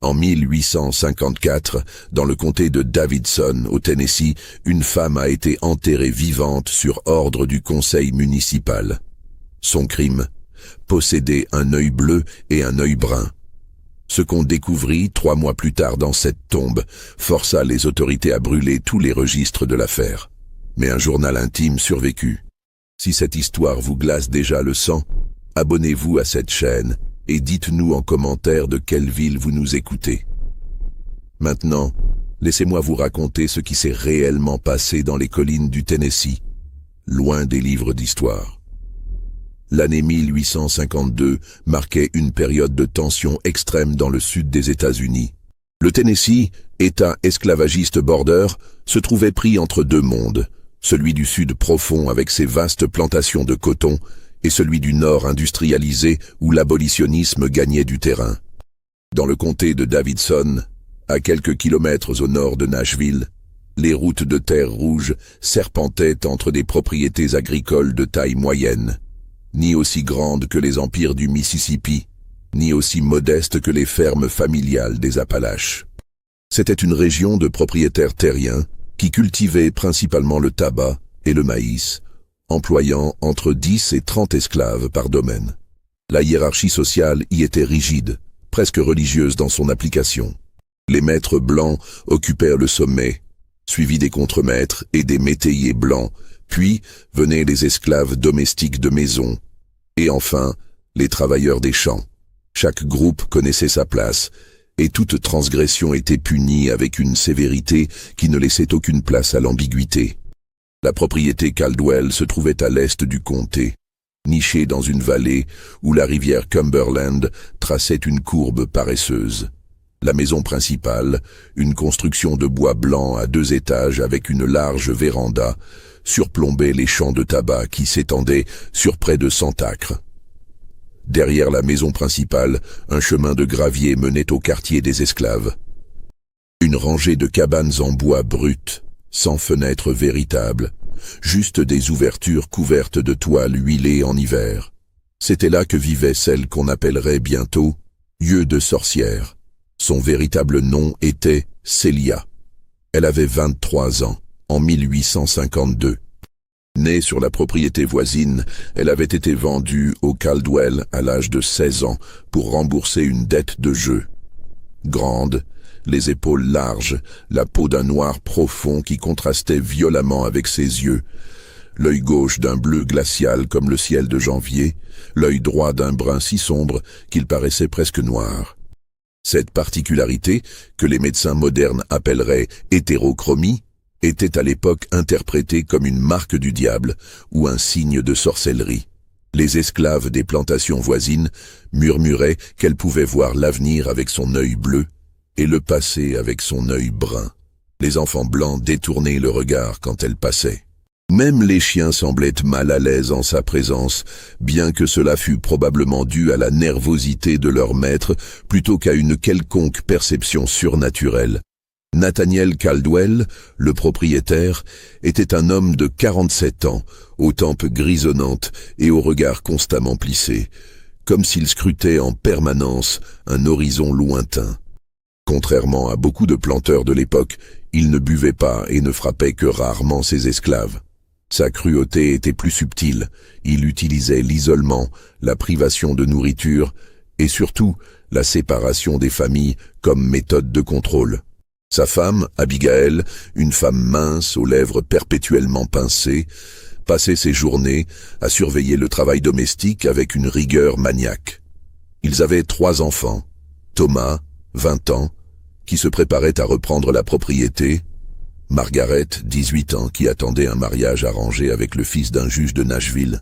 En 1854, dans le comté de Davidson, au Tennessee, une femme a été enterrée vivante sur ordre du conseil municipal. Son crime? Posséder un œil bleu et un œil brun. Ce qu'on découvrit 3 mois plus tard dans cette tombe força les autorités à brûler tous les registres de l'affaire. Mais un journal intime survécut. Si cette histoire vous glace déjà le sang, abonnez-vous à cette chaîne et dites-nous en commentaire de quelle ville vous nous écoutez. Maintenant, laissez-moi vous raconter ce qui s'est réellement passé dans les collines du Tennessee, loin des livres d'histoire. L'année 1852 marquait une période de tension extrême dans le sud des États-Unis. Le Tennessee, État esclavagiste border, se trouvait pris entre 2 mondes, celui du sud profond avec ses vastes plantations de coton et celui du nord industrialisé où l'abolitionnisme gagnait du terrain. Dans le comté de Davidson, à quelques kilomètres au nord de Nashville, les routes de terre rouge serpentaient entre des propriétés agricoles de taille moyenne, ni aussi grandes que les empires du Mississippi, ni aussi modestes que les fermes familiales des Appalaches. C'était une région de propriétaires terriens qui cultivaient principalement le tabac et le maïs, employant entre 10 et 30 esclaves par domaine. La hiérarchie sociale y était rigide, presque religieuse dans son application. Les maîtres blancs occupèrent le sommet, suivis des contremaîtres et des métayers blancs, puis venaient les esclaves domestiques de maison, et enfin les travailleurs des champs. Chaque groupe connaissait sa place, et toute transgression était punie avec une sévérité qui ne laissait aucune place à l'ambiguïté. La propriété Caldwell se trouvait à l'est du comté, nichée dans une vallée où la rivière Cumberland traçait une courbe paresseuse. La maison principale, une construction de bois blanc à 2 étages avec une large véranda, surplombait les champs de tabac qui s'étendaient sur près de 100 acres. Derrière la maison principale, un chemin de gravier menait au quartier des esclaves. Une rangée de cabanes en bois brut, sans fenêtres véritables, juste des ouvertures couvertes de toiles huilées en hiver. C'était là que vivait celle qu'on appellerait bientôt Yeux de sorcière. Son véritable nom était Celia. Elle avait 23 ans, en 1852. Née sur la propriété voisine, elle avait été vendue au Caldwell à l'âge de 16 ans pour rembourser une dette de jeu. Grande, les épaules larges, la peau d'un noir profond qui contrastait violemment avec ses yeux, l'œil gauche d'un bleu glacial comme le ciel de janvier, l'œil droit d'un brun si sombre qu'il paraissait presque noir. Cette particularité, que les médecins modernes appelleraient hétérochromie, était à l'époque interprétée comme une marque du diable ou un signe de sorcellerie. Les esclaves des plantations voisines murmuraient qu'elle pouvait voir l'avenir avec son œil bleu et le passé avec son œil brun. Les enfants blancs détournaient le regard quand elle passait. Même les chiens semblaient mal à l'aise en sa présence, bien que cela fût probablement dû à la nervosité de leur maître plutôt qu'à une quelconque perception surnaturelle. Nathaniel Caldwell, le propriétaire, était un homme de 47 ans, aux tempes grisonnantes et au regard constamment plissé, comme s'il scrutait en permanence un horizon lointain. Contrairement à beaucoup de planteurs de l'époque, il ne buvait pas et ne frappait que rarement ses esclaves. Sa cruauté était plus subtile, il utilisait l'isolement, la privation de nourriture et surtout la séparation des familles comme méthode de contrôle. Sa femme, Abigail, une femme mince aux lèvres perpétuellement pincées, passait ses journées à surveiller le travail domestique avec une rigueur maniaque. Ils avaient 3 enfants, Thomas, 20 ans, qui se préparait à reprendre la propriété, Margaret, 18 ans, qui attendait un mariage arrangé avec le fils d'un juge de Nashville,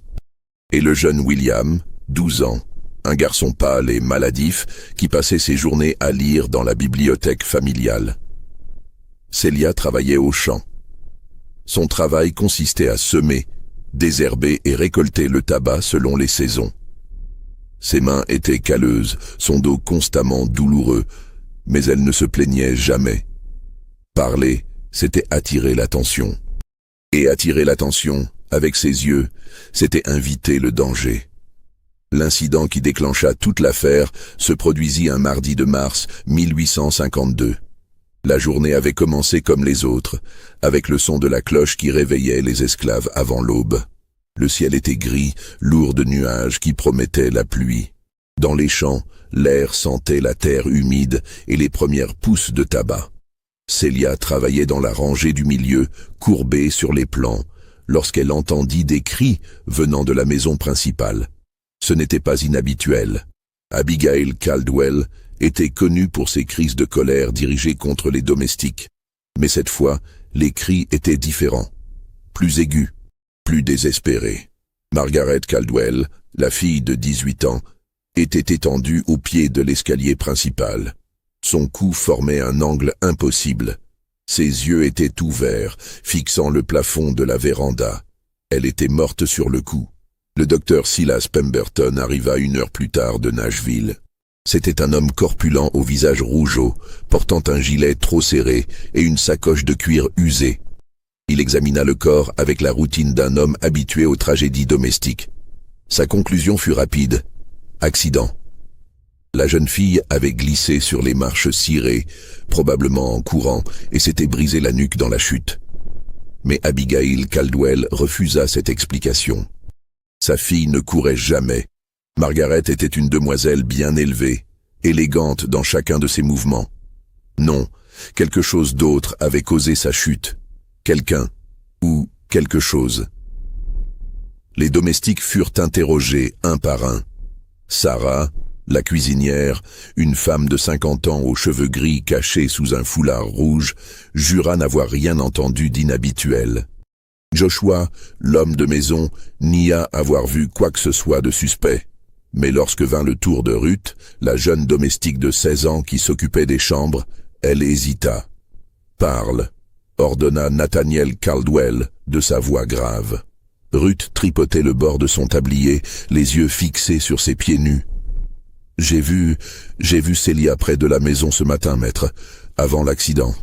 et le jeune William, 12 ans, un garçon pâle et maladif qui passait ses journées à lire dans la bibliothèque familiale. Celia travaillait au champ. Son travail consistait à semer, désherber et récolter le tabac selon les saisons. Ses mains étaient calleuses, son dos constamment douloureux, mais elle ne se plaignait jamais. Parler, c'était attirer l'attention. Et attirer l'attention, avec ses yeux, c'était inviter le danger. L'incident qui déclencha toute l'affaire se produisit un mardi de mars 1852. La journée avait commencé comme les autres, avec le son de la cloche qui réveillait les esclaves avant l'aube. Le ciel était gris, lourd de nuages qui promettaient la pluie. Dans les champs, l'air sentait la terre humide et les premières pousses de tabac. Célia travaillait dans la rangée du milieu, courbée sur les plans, lorsqu'elle entendit des cris venant de la maison principale. Ce n'était pas inhabituel. Abigail Caldwell était connue pour ses crises de colère dirigées contre les domestiques. Mais cette fois, les cris étaient différents, plus aigus, plus désespérés. Margaret Caldwell, la fille de 18 ans, était étendue au pied de l'escalier principal. Son cou formait un angle impossible. Ses yeux étaient ouverts, fixant le plafond de la véranda. Elle était morte sur le coup. Le docteur Silas Pemberton arriva 1 heure plus tard de Nashville. C'était un homme corpulent au visage rougeau, portant un gilet trop serré et une sacoche de cuir usée. Il examina le corps avec la routine d'un homme habitué aux tragédies domestiques. Sa conclusion fut rapide. Accident. La jeune fille avait glissé sur les marches cirées, probablement en courant, et s'était brisé la nuque dans la chute. Mais Abigail Caldwell refusa cette explication. Sa fille ne courait jamais. Margaret était une demoiselle bien élevée, élégante dans chacun de ses mouvements. Non, quelque chose d'autre avait causé sa chute. Quelqu'un ou quelque chose. Les domestiques furent interrogés un par un. Sarah, la cuisinière, une femme de 50 ans aux cheveux gris cachés sous un foulard rouge, jura n'avoir rien entendu d'inhabituel. Joshua, l'homme de maison, nia avoir vu quoi que ce soit de suspect. Mais lorsque vint le tour de Ruth, la jeune domestique de 16 ans qui s'occupait des chambres, elle hésita. « Parle », ordonna Nathaniel Caldwell de sa voix grave. Ruth tripotait le bord de son tablier, les yeux fixés sur ses pieds nus. « J'ai vu Célia près de la maison ce matin, maître, avant l'accident. »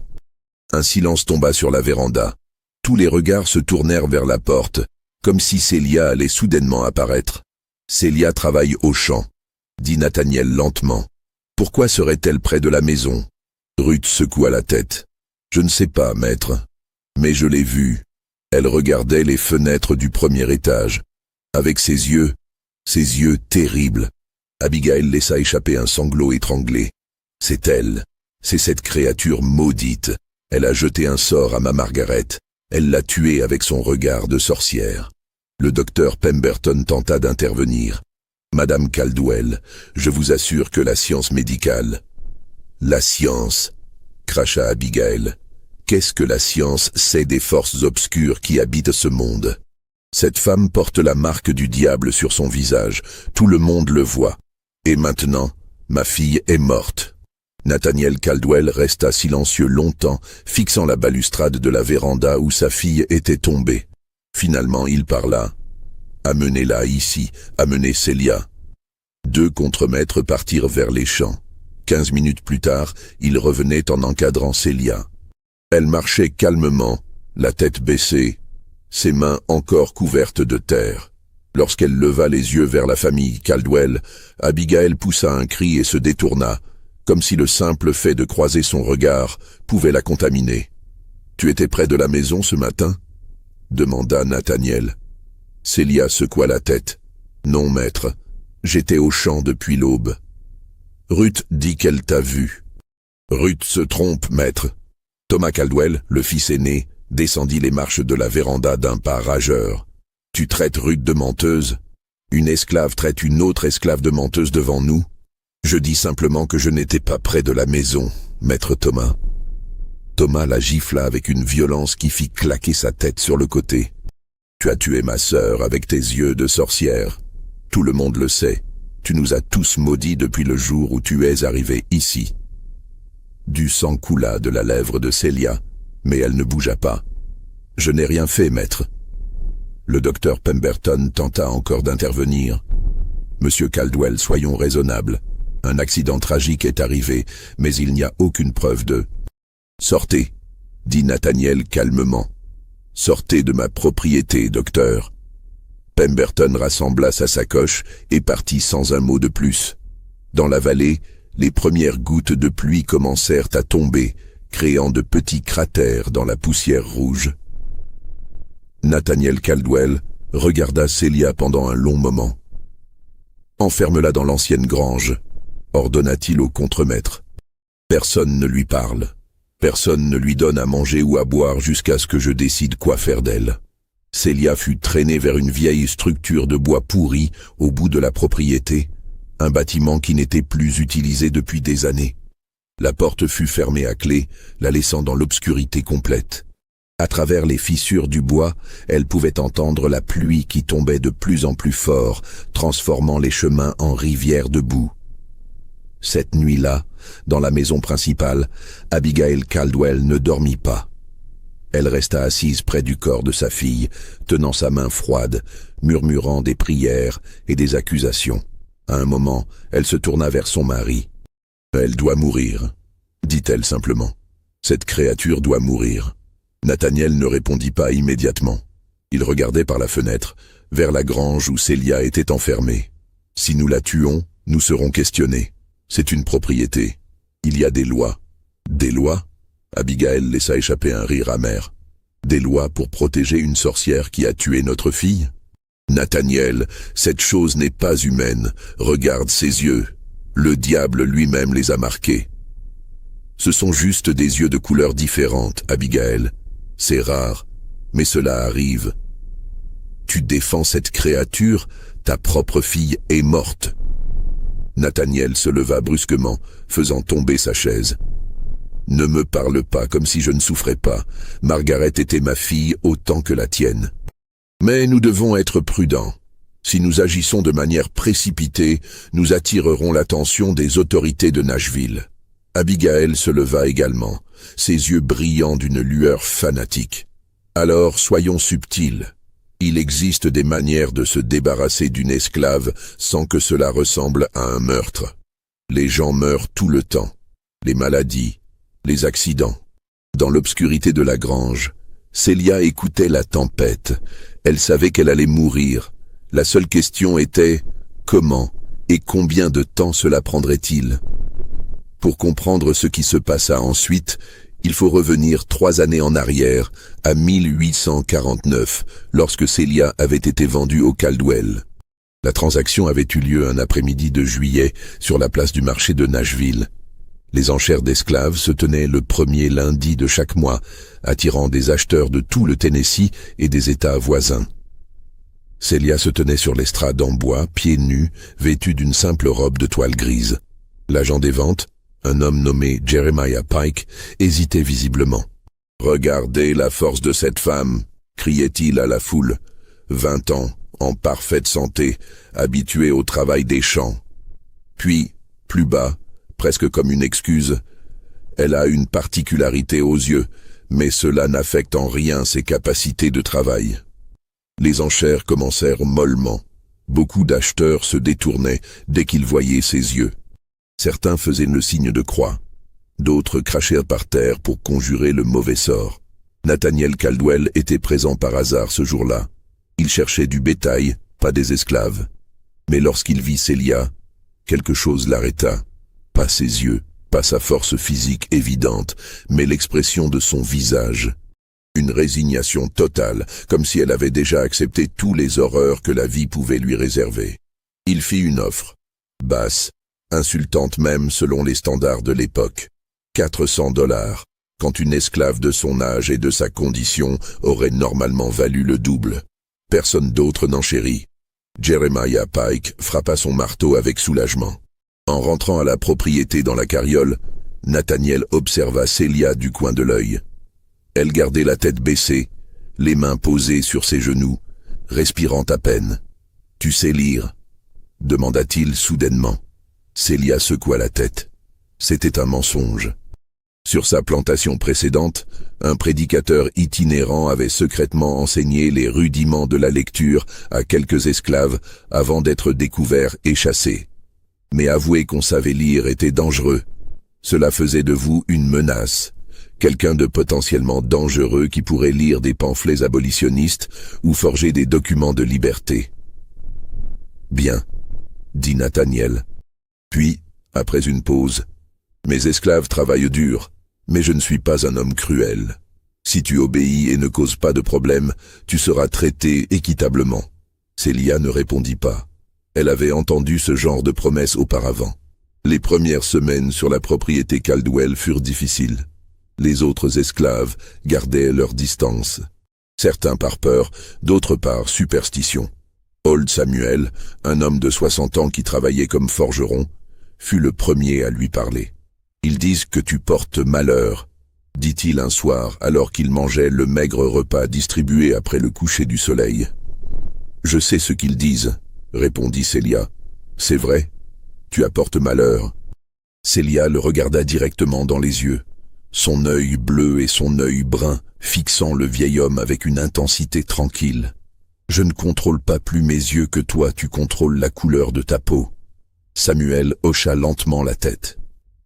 Un silence tomba sur la véranda. Tous les regards se tournèrent vers la porte, comme si Célia allait soudainement apparaître. « Célia travaille au champ, » dit Nathaniel lentement. « Pourquoi serait-elle près de la maison ?» Ruth secoua la tête. « Je ne sais pas, maître, mais je l'ai vue. Elle regardait les fenêtres du premier étage, avec ses yeux terribles. » Abigail laissa échapper un sanglot étranglé. « C'est elle, c'est cette créature maudite. Elle a jeté un sort à ma Margaret. Elle l'a tuée avec son regard de sorcière. » Le docteur Pemberton tenta d'intervenir. « Madame Caldwell, je vous assure que la science médicale... » « La science, » cracha Abigail. « Qu'est-ce que la science sait des forces obscures qui habitent ce monde? Cette femme porte la marque du diable sur son visage. Tout le monde le voit. Et maintenant, ma fille est morte. » Nathaniel Caldwell resta silencieux longtemps, fixant la balustrade de la véranda où sa fille était tombée. Finalement, il parla. « Amenez-la ici, amenez Célia. » 2 contremaîtres partirent vers les champs. 15 minutes plus tard, ils revenaient en encadrant Célia. Elle marchait calmement, la tête baissée, ses mains encore couvertes de terre. Lorsqu'elle leva les yeux vers la famille Caldwell, Abigail poussa un cri et se détourna, comme si le simple fait de croiser son regard pouvait la contaminer. « Tu étais près de la maison ce matin ?» demanda Nathaniel. Célia secoua la tête. « Non, maître, j'étais au champ depuis l'aube. » Ruth dit qu'elle t'a vu. Ruth se trompe, maître. Thomas Caldwell, le fils aîné, descendit les marches de la véranda d'un pas rageur. Tu traites Ruth de menteuse? Une esclave traite une autre esclave de menteuse devant nous? Je dis simplement que je n'étais pas près de la maison, maître Thomas. Thomas la gifla avec une violence qui fit claquer sa tête sur le côté. Tu as tué ma sœur avec tes yeux de sorcière. Tout le monde le sait. Tu nous as tous maudits depuis le jour où tu es arrivé ici. Du sang coula de la lèvre de Célia, mais elle ne bougea pas. Je n'ai rien fait, maître. Le docteur Pemberton tenta encore d'intervenir. Monsieur Caldwell, soyons raisonnables. Un accident tragique est arrivé, mais il n'y a aucune preuve de... Sortez, dit Nathaniel calmement. Sortez de ma propriété, docteur. Pemberton rassembla sa sacoche et partit sans un mot de plus. Dans la vallée, les premières gouttes de pluie commencèrent à tomber, créant de petits cratères dans la poussière rouge. Nathaniel Caldwell regarda Celia pendant un long moment. « Enferme-la dans l'ancienne grange », ordonna-t-il au contremaître. « Personne ne lui parle. Personne ne lui donne à manger ou à boire jusqu'à ce que je décide quoi faire d'elle. » Celia fut traînée vers une vieille structure de bois pourri au bout de la propriété, un bâtiment qui n'était plus utilisé depuis des années. La porte fut fermée à clé, la laissant dans l'obscurité complète. À travers les fissures du bois, elle pouvait entendre la pluie qui tombait de plus en plus fort, transformant les chemins en rivières de boue. Cette nuit-là, dans la maison principale, Abigail Caldwell ne dormit pas. Elle resta assise près du corps de sa fille, tenant sa main froide, murmurant des prières et des accusations. À un moment, elle se tourna vers son mari. « Elle doit mourir », dit-elle simplement. « Cette créature doit mourir. » Nathaniel ne répondit pas immédiatement. Il regardait par la fenêtre, vers la grange où Celia était enfermée. « Si nous la tuons, nous serons questionnés. C'est une propriété. Il y a des lois. » « Des lois ?» Abigail laissa échapper un rire amer. « Des lois pour protéger une sorcière qui a tué notre fille ? Nathaniel, cette chose n'est pas humaine. Regarde ses yeux. Le diable lui-même les a marqués. » « Ce sont juste des yeux de couleurs différentes, Abigail. C'est rare, mais cela arrive. Tu défends cette créature, ta propre fille est morte. » Nathaniel se leva brusquement, faisant tomber sa chaise. « Ne me parle pas comme si je ne souffrais pas. Margaret était ma fille autant que la tienne. Mais nous devons être prudents. Si nous agissons de manière précipitée, nous attirerons l'attention des autorités de Nashville. » Abigail se leva également, ses yeux brillants d'une lueur fanatique. « Alors soyons subtils. Il existe des manières de se débarrasser d'une esclave sans que cela ressemble à un meurtre. Les gens meurent tout le temps. Les maladies, les accidents. » Dans l'obscurité de la grange, Celia écoutait la tempête. Elle savait qu'elle allait mourir. La seule question était comment et combien de temps cela prendrait-il ? Pour comprendre ce qui se passa ensuite, il faut revenir 3 années en arrière, à 1849, lorsque Celia avait été vendue au Caldwell. La transaction avait eu lieu un après-midi de juillet sur la place du marché de Nashville. Les enchères d'esclaves se tenaient le premier lundi de chaque mois, attirant des acheteurs de tout le Tennessee et des États voisins. Celia se tenait sur l'estrade en bois, pieds nus, vêtue d'une simple robe de toile grise. L'agent des ventes, un homme nommé Jeremiah Pike, hésitait visiblement. « Regardez la force de cette femme !» criait-il à la foule. 20 ans, en parfaite santé, habituée au travail des champs. Puis, plus bas, presque comme une excuse, « Elle a une particularité aux yeux, mais cela n'affecte en rien ses capacités de travail. » Les enchères commencèrent mollement. Beaucoup d'acheteurs se détournaient dès qu'ils voyaient ses yeux. Certains faisaient le signe de croix. D'autres crachèrent par terre pour conjurer le mauvais sort. Nathaniel Caldwell était présent par hasard ce jour-là. Il cherchait du bétail, pas des esclaves. Mais lorsqu'il vit Celia, quelque chose l'arrêta. Pas ses yeux, pas sa force physique évidente, mais l'expression de son visage. Une résignation totale, comme si elle avait déjà accepté tous les horreurs que la vie pouvait lui réserver. Il fit une offre, basse, insultante même selon les standards de l'époque. 400 $, quand une esclave de son âge et de sa condition aurait normalement valu le double. Personne d'autre n'enchérit. Jeremiah Pike frappa son marteau avec soulagement. En rentrant à la propriété dans la carriole, Nathaniel observa Celia du coin de l'œil. Elle gardait la tête baissée, les mains posées sur ses genoux, respirant à peine. « Tu sais lire ?» demanda-t-il soudainement. Celia secoua la tête. C'était un mensonge. Sur sa plantation précédente, un prédicateur itinérant avait secrètement enseigné les rudiments de la lecture à quelques esclaves avant d'être découvert et chassé. Mais avouer qu'on savait lire était dangereux. Cela faisait de vous une menace, quelqu'un de potentiellement dangereux qui pourrait lire des pamphlets abolitionnistes ou forger des documents de liberté. Bien, dit Nathaniel. Puis, après une pause, mes esclaves travaillent dur, mais je ne suis pas un homme cruel. Si tu obéis et ne causes pas de problème, tu seras traité équitablement. Celia ne répondit pas. Elle avait entendu ce genre de promesses auparavant. Les premières semaines sur la propriété Caldwell furent difficiles. Les autres esclaves gardaient leur distance. Certains par peur, d'autres par superstition. Old Samuel, un homme de 60 ans qui travaillait comme forgeron, fut le premier à lui parler. « Ils disent que tu portes malheur », dit-il un soir alors qu'il mangeait le maigre repas distribué après le coucher du soleil. « Je sais ce qu'ils disent », répondit Celia. « C'est vrai, tu apportes malheur. » Celia le regarda directement dans les yeux, son œil bleu et son œil brun fixant le vieil homme avec une intensité tranquille. « Je ne contrôle pas plus mes yeux que toi, tu contrôles la couleur de ta peau. » Samuel hocha lentement la tête.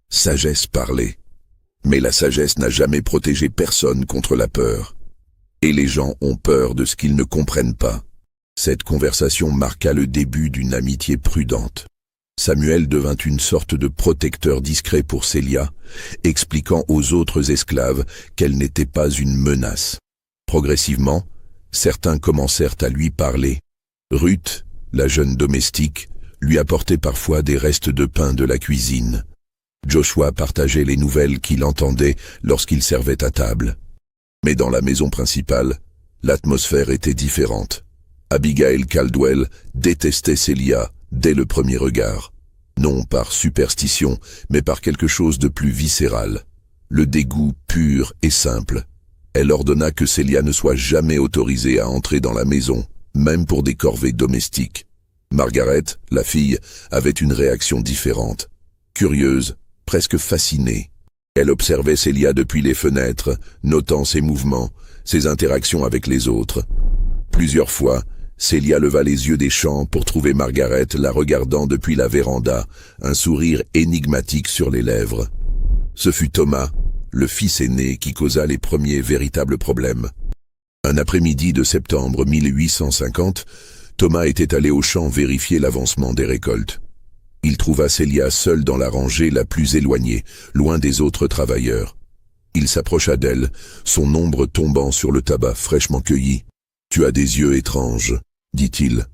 Sagesse parlait. Mais la sagesse n'a jamais protégé personne contre la peur. Et les gens ont peur de ce qu'ils ne comprennent pas. Cette conversation marqua le début d'une amitié prudente. Samuel devint une sorte de protecteur discret pour Celia, expliquant aux autres esclaves qu'elle n'était pas une menace. Progressivement, certains commencèrent à lui parler. Ruth, la jeune domestique, lui apportait parfois des restes de pain de la cuisine. Joshua partageait les nouvelles qu'il entendait lorsqu'il servait à table. Mais dans la maison principale, l'atmosphère était différente. Abigail Caldwell détestait Celia dès le premier regard. Non par superstition, mais par quelque chose de plus viscéral. Le dégoût pur et simple. Elle ordonna que Celia ne soit jamais autorisée à entrer dans la maison, même pour des corvées domestiques. Margaret, la fille, avait une réaction différente. Curieuse, presque fascinée. Elle observait Celia depuis les fenêtres, notant ses mouvements, ses interactions avec les autres. Plusieurs fois, Celia leva les yeux des champs pour trouver Margaret la regardant depuis la véranda, un sourire énigmatique sur les lèvres. Ce fut Thomas, le fils aîné, qui causa les premiers véritables problèmes. Un après-midi de septembre 1850, Thomas était allé au champ vérifier l'avancement des récoltes. Il trouva Celia seule dans la rangée la plus éloignée, loin des autres travailleurs. Il s'approcha d'elle, son ombre tombant sur le tabac fraîchement cueilli. « Tu as des yeux étranges », dit-il.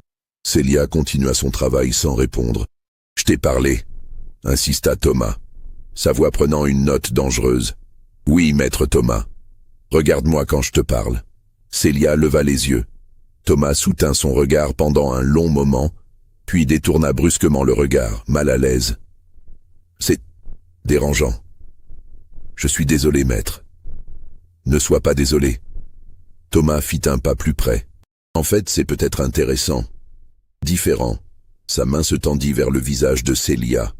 Celia continua son travail sans répondre. « Je t'ai parlé », insista Thomas, sa voix prenant une note dangereuse. « Oui, maître Thomas. Regarde-moi quand je te parle. » Celia leva les yeux. Thomas soutint son regard pendant un long moment, puis détourna brusquement le regard, mal à l'aise. « C'est dérangeant. Je suis désolé, maître. » « Ne sois pas désolé. » Thomas fit un pas plus près. « En fait, c'est peut-être intéressant. Différent. » Sa main se tendit vers le visage de Celia.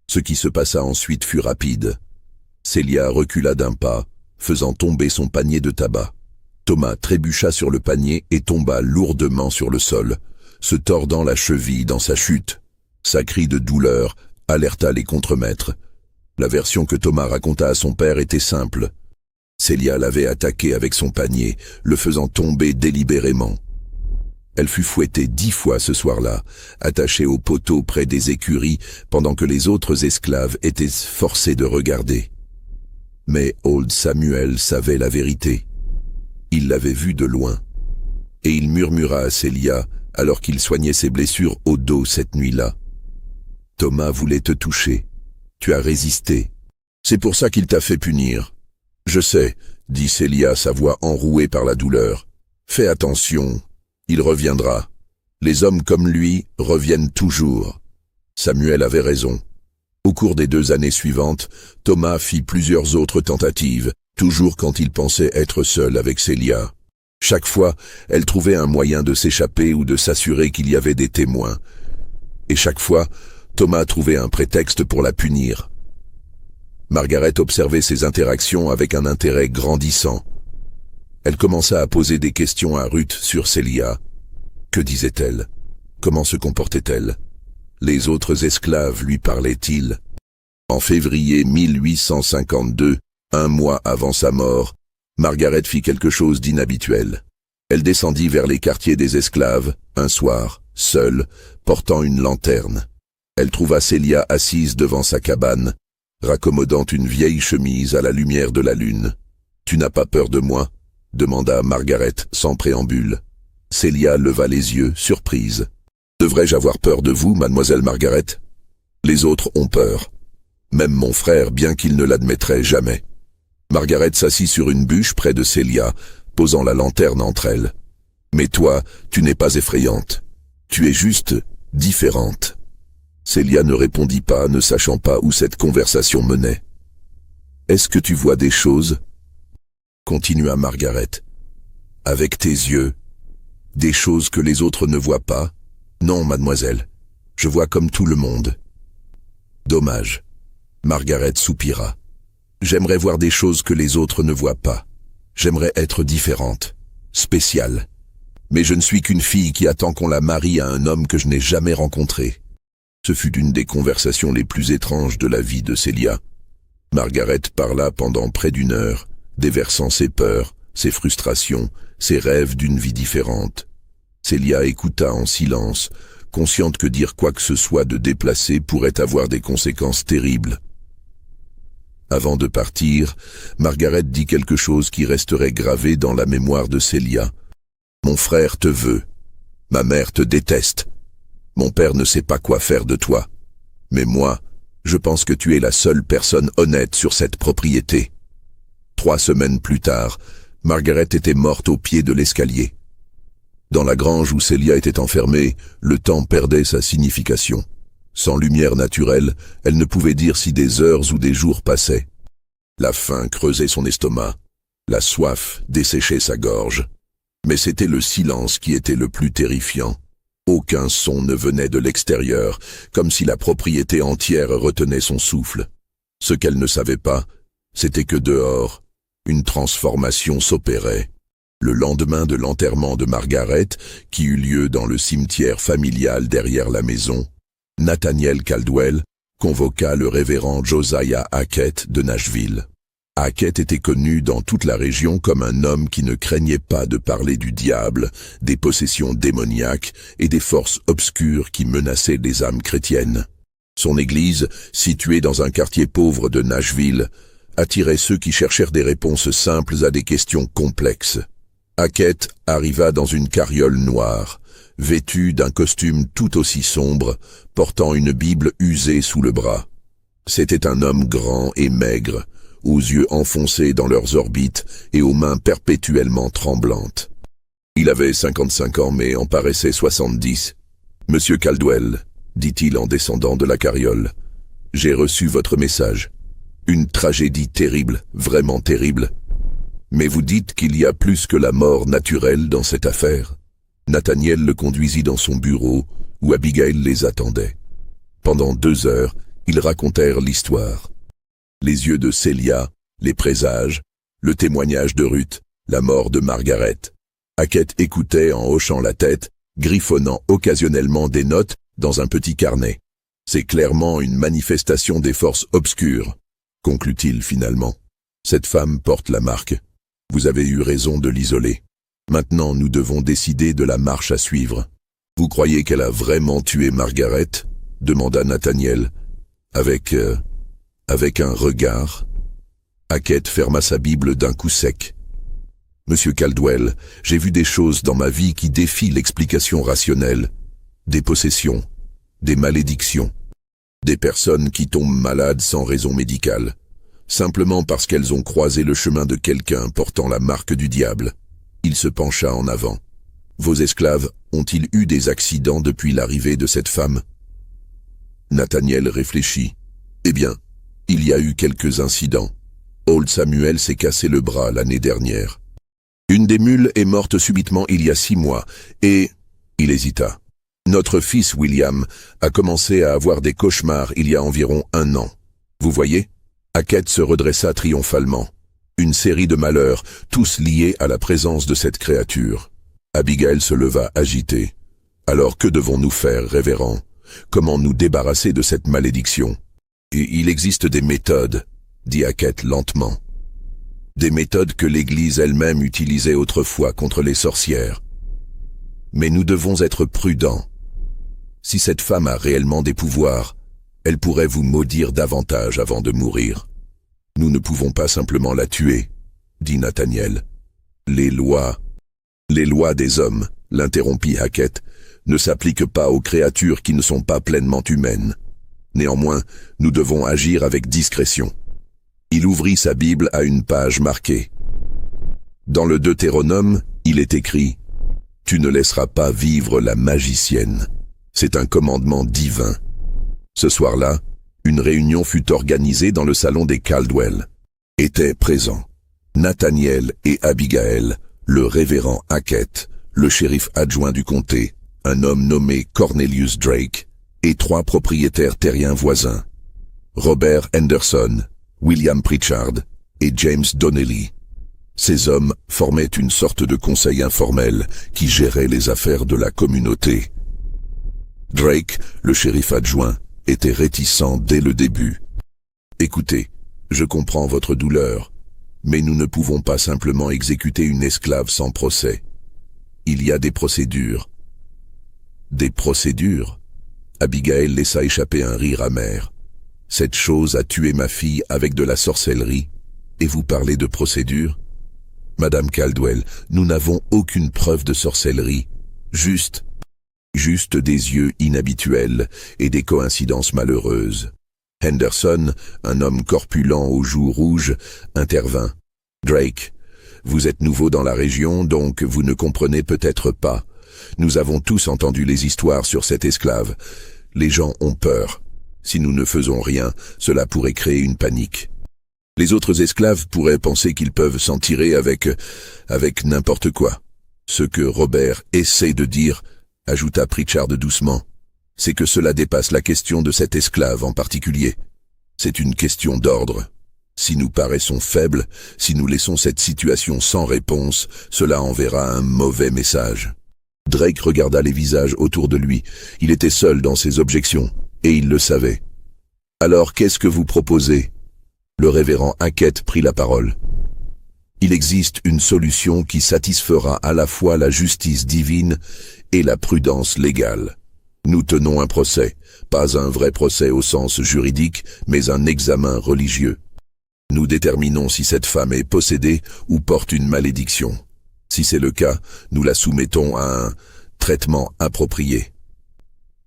Ce qui se passa ensuite fut rapide. Celia recula d'un pas, faisant tomber son panier de tabac. Thomas trébucha sur le panier et tomba lourdement sur le sol, se tordant la cheville dans sa chute. Sa cri de douleur alerta les contremaîtres. La version que Thomas raconta à son père était simple. Celia l'avait attaqué avec son panier, le faisant tomber délibérément. Elle fut fouettée 10 fois ce soir-là, attachée au poteau près des écuries, pendant que les autres esclaves étaient forcés de regarder. Mais Old Samuel savait la vérité. Il l'avait vue de loin. Et il murmura à Celia, alors qu'il soignait ses blessures au dos cette nuit-là. « Thomas voulait te toucher. Tu as résisté. C'est pour ça qu'il t'a fait punir. »« Je sais, » dit Celia, sa voix enrouée par la douleur. « Fais attention, il reviendra. Les hommes comme lui reviennent toujours. » Samuel avait raison. Au cours des 2 années suivantes, Thomas fit plusieurs autres tentatives, toujours quand il pensait être seul avec Celia. Chaque fois, elle trouvait un moyen de s'échapper ou de s'assurer qu'il y avait des témoins. Et chaque fois, Thomas trouvait un prétexte pour la punir. Margaret observait ces interactions avec un intérêt grandissant. Elle commença à poser des questions à Ruth sur Celia. Que disait-elle? Comment se comportait-elle? Les autres esclaves lui parlaient-ils? En février 1852, 1 mois avant sa mort, Margaret fit quelque chose d'inhabituel. Elle descendit vers les quartiers des esclaves, un soir, seule, portant une lanterne. Elle trouva Celia assise devant sa cabane, raccommodant une vieille chemise à la lumière de la lune. « Tu n'as pas peur de moi ?» demanda Margaret sans préambule. Celia leva les yeux, surprise. « Devrais-je avoir peur de vous, mademoiselle Margaret ? Les autres ont peur. Même mon frère, bien qu'il ne l'admettrait jamais. » Margaret s'assit sur une bûche près de Celia, posant la lanterne entre elles. « Mais toi, tu n'es pas effrayante. Tu es juste différente. » Celia ne répondit pas, ne sachant pas où cette conversation menait. « Est-ce que tu vois des choses ?» continua Margaret. « Avec tes yeux, des choses que les autres ne voient pas ? Non, mademoiselle, je vois comme tout le monde. » Dommage. Margaret soupira. « J'aimerais voir des choses que les autres ne voient pas. J'aimerais être différente, spéciale. Mais je ne suis qu'une fille qui attend qu'on la marie à un homme que je n'ai jamais rencontré. » Ce fut une des conversations les plus étranges de la vie de Celia. Margaret parla pendant près d'1 heure, déversant ses peurs, ses frustrations, ses rêves d'une vie différente. Celia écouta en silence, consciente que dire quoi que ce soit de déplacé pourrait avoir des conséquences terribles. Avant de partir, Margaret dit quelque chose qui resterait gravé dans la mémoire de Celia. « Mon frère te veut. Ma mère te déteste. Mon père ne sait pas quoi faire de toi. Mais moi, je pense que tu es la seule personne honnête sur cette propriété. » 3 semaines plus tard, Margaret était morte au pied de l'escalier. Dans la grange où Celia était enfermée, le temps perdait sa signification. Sans lumière naturelle, elle ne pouvait dire si des heures ou des jours passaient. La faim creusait son estomac, la soif desséchait sa gorge. Mais c'était le silence qui était le plus terrifiant. Aucun son ne venait de l'extérieur, comme si la propriété entière retenait son souffle. Ce qu'elle ne savait pas, c'était que dehors, une transformation s'opérait. Le lendemain de l'enterrement de Margaret, qui eut lieu dans le cimetière familial derrière la maison, Nathaniel Caldwell convoqua le révérend Josiah Hackett de Nashville. Hackett était connu dans toute la région comme un homme qui ne craignait pas de parler du diable, des possessions démoniaques et des forces obscures qui menaçaient les âmes chrétiennes. Son église, située dans un quartier pauvre de Nashville, attirait ceux qui cherchèrent des réponses simples à des questions complexes. Hackett arriva dans une carriole noire, vêtu d'un costume tout aussi sombre, portant une Bible usée sous le bras. C'était un homme grand et maigre, aux yeux enfoncés dans leurs orbites et aux mains perpétuellement tremblantes. Il avait 55 ans mais en paraissait 70. « Monsieur Caldwell, » dit-il en descendant de la carriole, « j'ai reçu votre message. Une tragédie terrible, vraiment terrible. Mais vous dites qu'il y a plus que la mort naturelle dans cette affaire. » Nathaniel le conduisit dans son bureau, où Abigail les attendait. Pendant 2 heures, ils racontèrent l'histoire. Les yeux de Celia, les présages, le témoignage de Ruth, la mort de Margaret. Hackett écoutait en hochant la tête, griffonnant occasionnellement des notes dans un petit carnet. « C'est clairement une manifestation des forces obscures, » conclut-il finalement. « Cette femme porte la marque. Vous avez eu raison de l'isoler. Maintenant, nous devons décider de la marche à suivre. »« Vous croyez qu'elle a vraiment tué Margaret ?» demanda Nathaniel, avec un regard. Hackett ferma sa Bible d'un coup sec. « Monsieur Caldwell, j'ai vu des choses dans ma vie qui défient l'explication rationnelle. Des possessions, des malédictions, des personnes qui tombent malades sans raison médicale, simplement parce qu'elles ont croisé le chemin de quelqu'un portant la marque du diable. » Il se pencha en avant. « Vos esclaves ont-ils eu des accidents depuis l'arrivée de cette femme ?» Nathaniel réfléchit. « Eh bien, il y a eu quelques incidents. Old Samuel s'est cassé le bras l'année dernière. Une des mules est morte subitement il y a 6 mois, et... » Il hésita. « Notre fils William a commencé à avoir des cauchemars il y a environ 1 an. Vous voyez ?» Hackett se redressa triomphalement. Une série de malheurs, tous liés à la présence de cette créature. Abigail se leva agitée. « Alors que devons-nous faire, révérend? Comment nous débarrasser de cette malédiction ?»« Il existe des méthodes, » dit Hackett lentement. Des méthodes que l'Église elle-même utilisait autrefois contre les sorcières. Mais nous devons être prudents. Si cette femme a réellement des pouvoirs, elle pourrait vous maudire davantage avant de mourir. Nous ne pouvons pas simplement la tuer, dit Nathaniel. Les lois des hommes, l'interrompit Hackett, ne s'appliquent pas aux créatures qui ne sont pas pleinement humaines. Néanmoins, nous devons agir avec discrétion. Il ouvrit sa Bible à une page marquée. Dans le Deutéronome, il est écrit « Tu ne laisseras pas vivre la magicienne ». C'est un commandement divin. Ce soir-là, une réunion fut organisée dans le salon des Caldwell. Étaient présents Nathaniel et Abigail, le révérend Hackett, le shérif adjoint du comté, un homme nommé Cornelius Drake, et 3 propriétaires terriens voisins, Robert Henderson, William Pritchard et James Donnelly. Ces hommes formaient une sorte de conseil informel qui gérait les affaires de la communauté. Drake, le shérif adjoint, était réticent dès le début. « Écoutez, je comprends votre douleur, mais nous ne pouvons pas simplement exécuter une esclave sans procès. Il y a des procédures. » « Des procédures ?» Abigail laissa échapper un rire amer. « Cette chose a tué ma fille avec de la sorcellerie, et vous parlez de procédures ? Madame Caldwell, nous n'avons aucune preuve de sorcellerie, juste des yeux inhabituels et des coïncidences malheureuses. » Henderson, un homme corpulent aux joues rouges, intervint. « Drake, vous êtes nouveau dans la région, donc vous ne comprenez peut-être pas. Nous avons tous entendu les histoires sur cette esclave. Les gens ont peur. Si nous ne faisons rien, cela pourrait créer une panique. Les autres esclaves pourraient penser qu'ils peuvent s'en tirer avec n'importe quoi. Ce que Robert essaie de dire, ajouta Pritchard doucement, c'est que cela dépasse la question de cette esclave en particulier. C'est une question d'ordre. Si nous paraissons faibles, si nous laissons cette situation sans réponse, cela enverra un mauvais message. » Drake regarda les visages autour de lui. Il était seul dans ses objections, et il le savait. « Alors qu'est-ce que vous proposez ?» Le révérend Hackett prit la parole. « Il existe une solution qui satisfera à la fois la justice divine et la prudence légale. Nous tenons un procès, pas un vrai procès au sens juridique, mais un examen religieux. Nous déterminons si cette femme est possédée ou porte une malédiction. Si c'est le cas, nous la soumettons à un traitement approprié. »«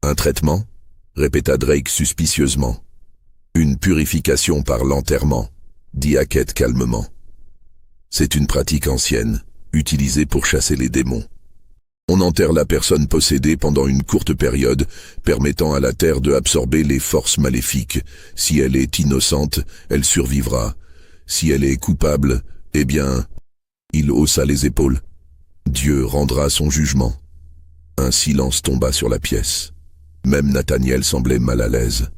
Un traitement ?» répéta Drake suspicieusement. « Une purification par l'enterrement, » dit Hackett calmement. « C'est une pratique ancienne, utilisée pour chasser les démons. On enterre la personne possédée pendant une courte période, permettant à la terre de absorber les forces maléfiques. Si elle est innocente, elle survivra. Si elle est coupable, eh bien... » Il haussa les épaules. « Dieu rendra son jugement. » Un silence tomba sur la pièce. Même Nathaniel semblait mal à l'aise.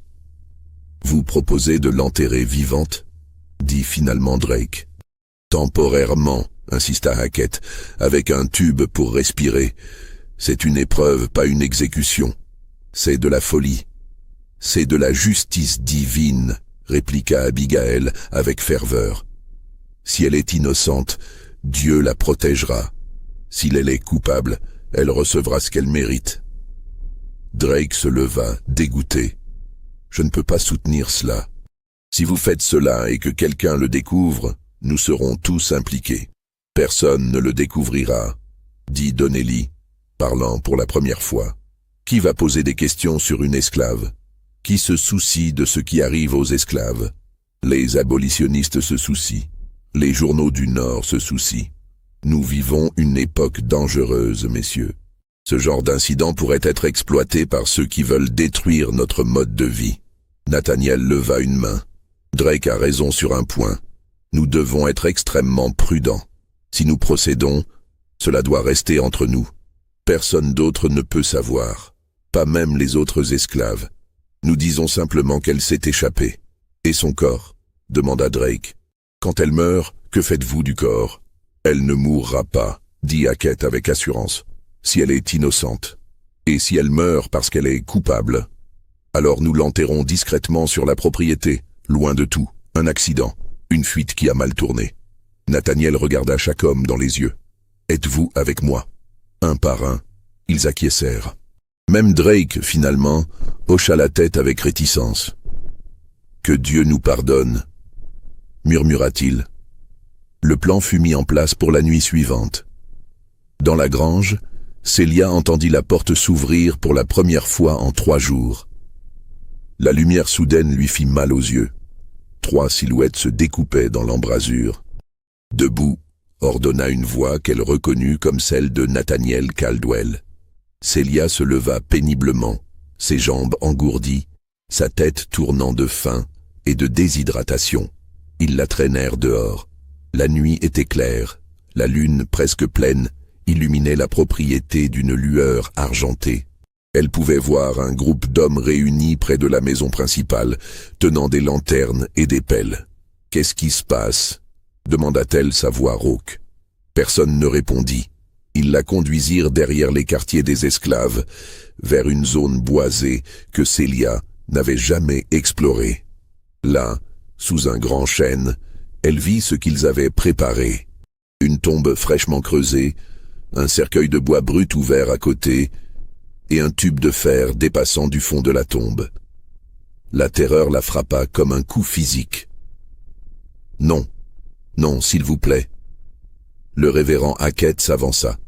« Vous proposez de l'enterrer vivante ?» dit finalement Drake. « Temporairement, » insista Hackett, « avec un tube pour respirer. C'est une épreuve, pas une exécution. C'est de la folie. C'est de la justice divine, » répliqua Abigail avec ferveur. « Si elle est innocente, Dieu la protégera. Si elle est coupable, elle recevra ce qu'elle mérite. » Drake se leva, dégoûté. « Je ne peux pas soutenir cela. Si vous faites cela et que quelqu'un le découvre, nous serons tous impliqués. »« Personne ne le découvrira, » dit Donnelly, parlant pour la première fois. « Qui va poser des questions sur une esclave? Qui se soucie de ce qui arrive aux esclaves? Les abolitionnistes se soucient. Les journaux du Nord se soucient. Nous vivons une époque dangereuse, messieurs. Ce genre d'incident pourrait être exploité par ceux qui veulent détruire notre mode de vie. » Nathaniel leva une main. « Drake a raison sur un point. Nous devons être extrêmement prudents. Si nous procédons, cela doit rester entre nous. Personne d'autre ne peut savoir, pas même les autres esclaves. Nous disons simplement qu'elle s'est échappée. »« Et son corps ?» demanda Drake. « Quand elle meurt, que faites-vous du corps ? » ?»« Elle ne mourra pas, » dit Hackett avec assurance, « si elle est innocente. Et si elle meurt parce qu'elle est coupable, alors nous l'enterrons discrètement sur la propriété, loin de tout, un accident, une fuite qui a mal tourné. Nathaniel regarda chaque homme dans les yeux. « Êtes-vous avec moi ?» Un par un, ils acquiescèrent. Même Drake, finalement, hocha la tête avec réticence. « Que Dieu nous pardonne » murmura-t-il. Le plan fut mis en place pour la nuit suivante. Dans la grange, Célia entendit la porte s'ouvrir pour la première fois en 3 jours. La lumière soudaine lui fit mal aux yeux. 3 silhouettes se découpaient dans l'embrasure. « Debout !» ordonna une voix qu'elle reconnut comme celle de Nathaniel Caldwell. Célia se leva péniblement, ses jambes engourdies, sa tête tournant de faim et de déshydratation. Ils la traînèrent dehors. La nuit était claire, la lune presque pleine illuminait la propriété d'une lueur argentée. Elle pouvait voir un groupe d'hommes réunis près de la maison principale, tenant des lanternes et des pelles. « Qu'est-ce qui se passe ?» demanda-t-elle sa voix rauque. Personne ne répondit. Ils la conduisirent derrière les quartiers des esclaves, vers une zone boisée que Célia n'avait jamais explorée. Là, sous un grand chêne, elle vit ce qu'ils avaient préparé. Une tombe fraîchement creusée, un cercueil de bois brut ouvert à côté, et un tube de fer dépassant du fond de la tombe. La terreur la frappa comme un coup physique. « Non, non, s'il vous plaît. » Le révérend Hackett s'avança,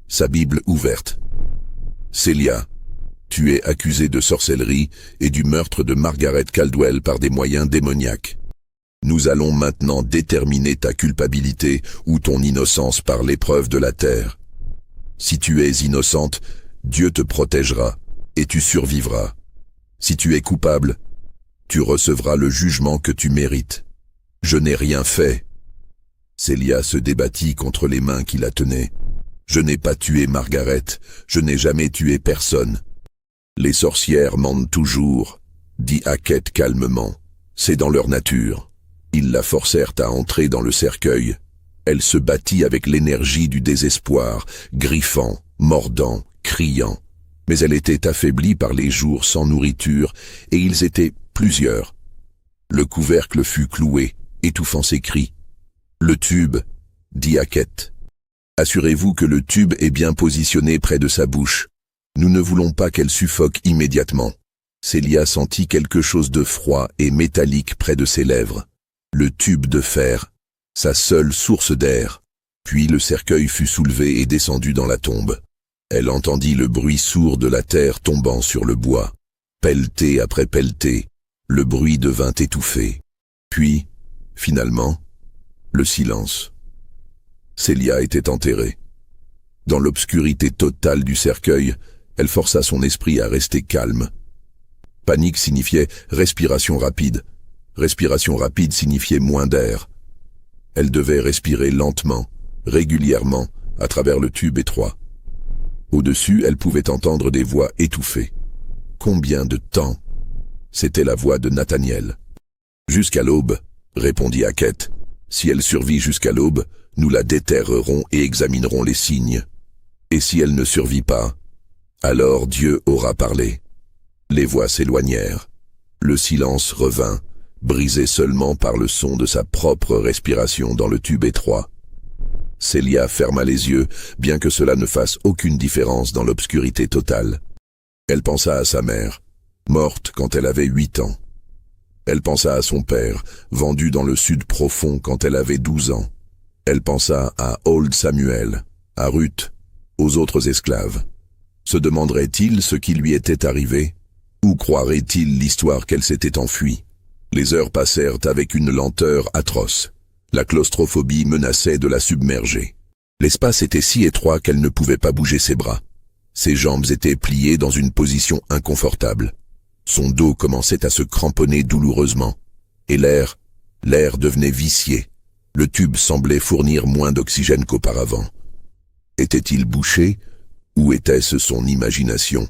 sa Bible ouverte. « Célia, tu es accusée de sorcellerie et du meurtre de Margaret Caldwell par des moyens démoniaques. Nous allons maintenant déterminer ta culpabilité ou ton innocence par l'épreuve de la terre. Si tu es innocente, Dieu te protégera et tu survivras. Si tu es coupable, tu recevras le jugement que tu mérites. Je n'ai rien fait. » Célia se débattit contre les mains qui la tenaient. « Je n'ai pas tué Margaret, je n'ai jamais tué personne. »« Les sorcières mentent toujours, » dit Hackett calmement. « C'est dans leur nature. » Ils la forcèrent à entrer dans le cercueil. Elle se battit avec l'énergie du désespoir, griffant, mordant, criant. Mais elle était affaiblie par les jours sans nourriture, et ils étaient plusieurs. Le couvercle fut cloué, étouffant ses cris. « Le tube » dit Hackett. « Assurez-vous que le tube est bien positionné près de sa bouche. Nous ne voulons pas qu'elle suffoque immédiatement. » Célia sentit quelque chose de froid et métallique près de ses lèvres. Le tube de fer, sa seule source d'air. Puis le cercueil fut soulevé et descendu dans la tombe. Elle entendit le bruit sourd de la terre tombant sur le bois. Pelletée après pelletée, le bruit devint étouffé. Puis, finalement, le silence. Célia était enterrée. Dans l'obscurité totale du cercueil, elle força son esprit à rester calme. Panique signifiait respiration rapide. Respiration rapide signifiait moins d'air. Elle devait respirer lentement, régulièrement, à travers le tube étroit. Au-dessus, elle pouvait entendre des voix étouffées. Combien de temps? C'était la voix de Nathaniel. « Jusqu'à l'aube, » répondit Hackett. « Si elle survit jusqu'à l'aube, nous la déterrerons et examinerons les signes. Et si elle ne survit pas, alors Dieu aura parlé. » Les voix s'éloignèrent. Le silence revint, brisé seulement par le son de sa propre respiration dans le tube étroit. Célia ferma les yeux, bien que cela ne fasse aucune différence dans l'obscurité totale. Elle pensa à sa mère, morte quand elle avait 8 ans. Elle pensa à son père, vendu dans le sud profond quand elle avait 12 ans. Elle pensa à Old Samuel, à Ruth, aux autres esclaves. Se demanderait-il ce qui lui était arrivé? Ou croirait-il l'histoire qu'elle s'était enfuie? Les heures passèrent avec une lenteur atroce. La claustrophobie menaçait de la submerger. L'espace était si étroit qu'elle ne pouvait pas bouger ses bras. Ses jambes étaient pliées dans une position inconfortable. Son dos commençait à se cramponner douloureusement. Et l'air devenait vicié. Le tube semblait fournir moins d'oxygène qu'auparavant. Était-il bouché, ou était-ce son imagination?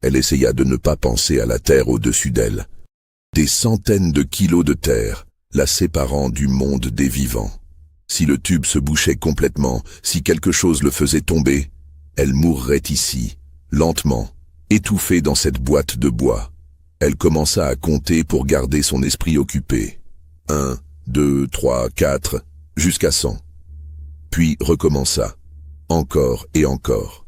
Elle essaya de ne pas penser à la terre au-dessus d'elle. Des centaines de kilos de terre, la séparant du monde des vivants. Si le tube se bouchait complètement, si quelque chose le faisait tomber, elle mourrait ici, lentement, étouffée dans cette boîte de bois. Elle commença à compter pour garder son esprit occupé. 1, 2, 3, 4, jusqu'à 100. Puis recommença, encore et encore.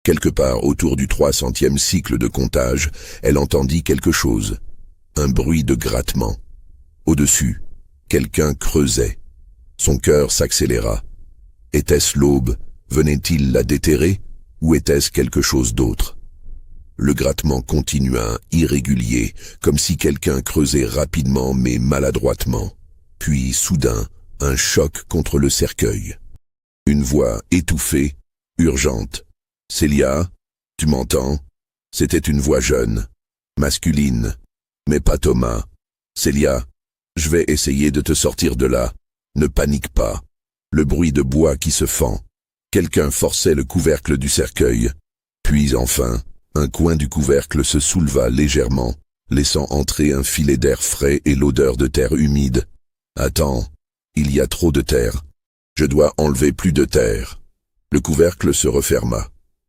Quelque part autour du 300e cycle de comptage, elle entendit quelque chose, un bruit de grattement. Au-dessus, quelqu'un creusait. Son cœur s'accéléra. Était-ce l'aube? Venait-il la déterrer? Ou était-ce quelque chose d'autre? Le grattement continua, irrégulier, comme si quelqu'un creusait rapidement mais maladroitement. Puis, soudain, un choc contre le cercueil. Une voix étouffée, urgente. « Célia, tu m'entends ?» C'était une voix jeune, masculine, mais pas Thomas. « Célia, je vais essayer de te sortir de là. Ne panique pas. » Le bruit de bois qui se fend. Quelqu'un forçait le couvercle du cercueil. Puis enfin, un coin du couvercle se souleva légèrement, laissant entrer un filet d'air frais et l'odeur de terre humide. « Attends, il y a trop de terre. Je dois enlever plus de terre. » Le couvercle se referma.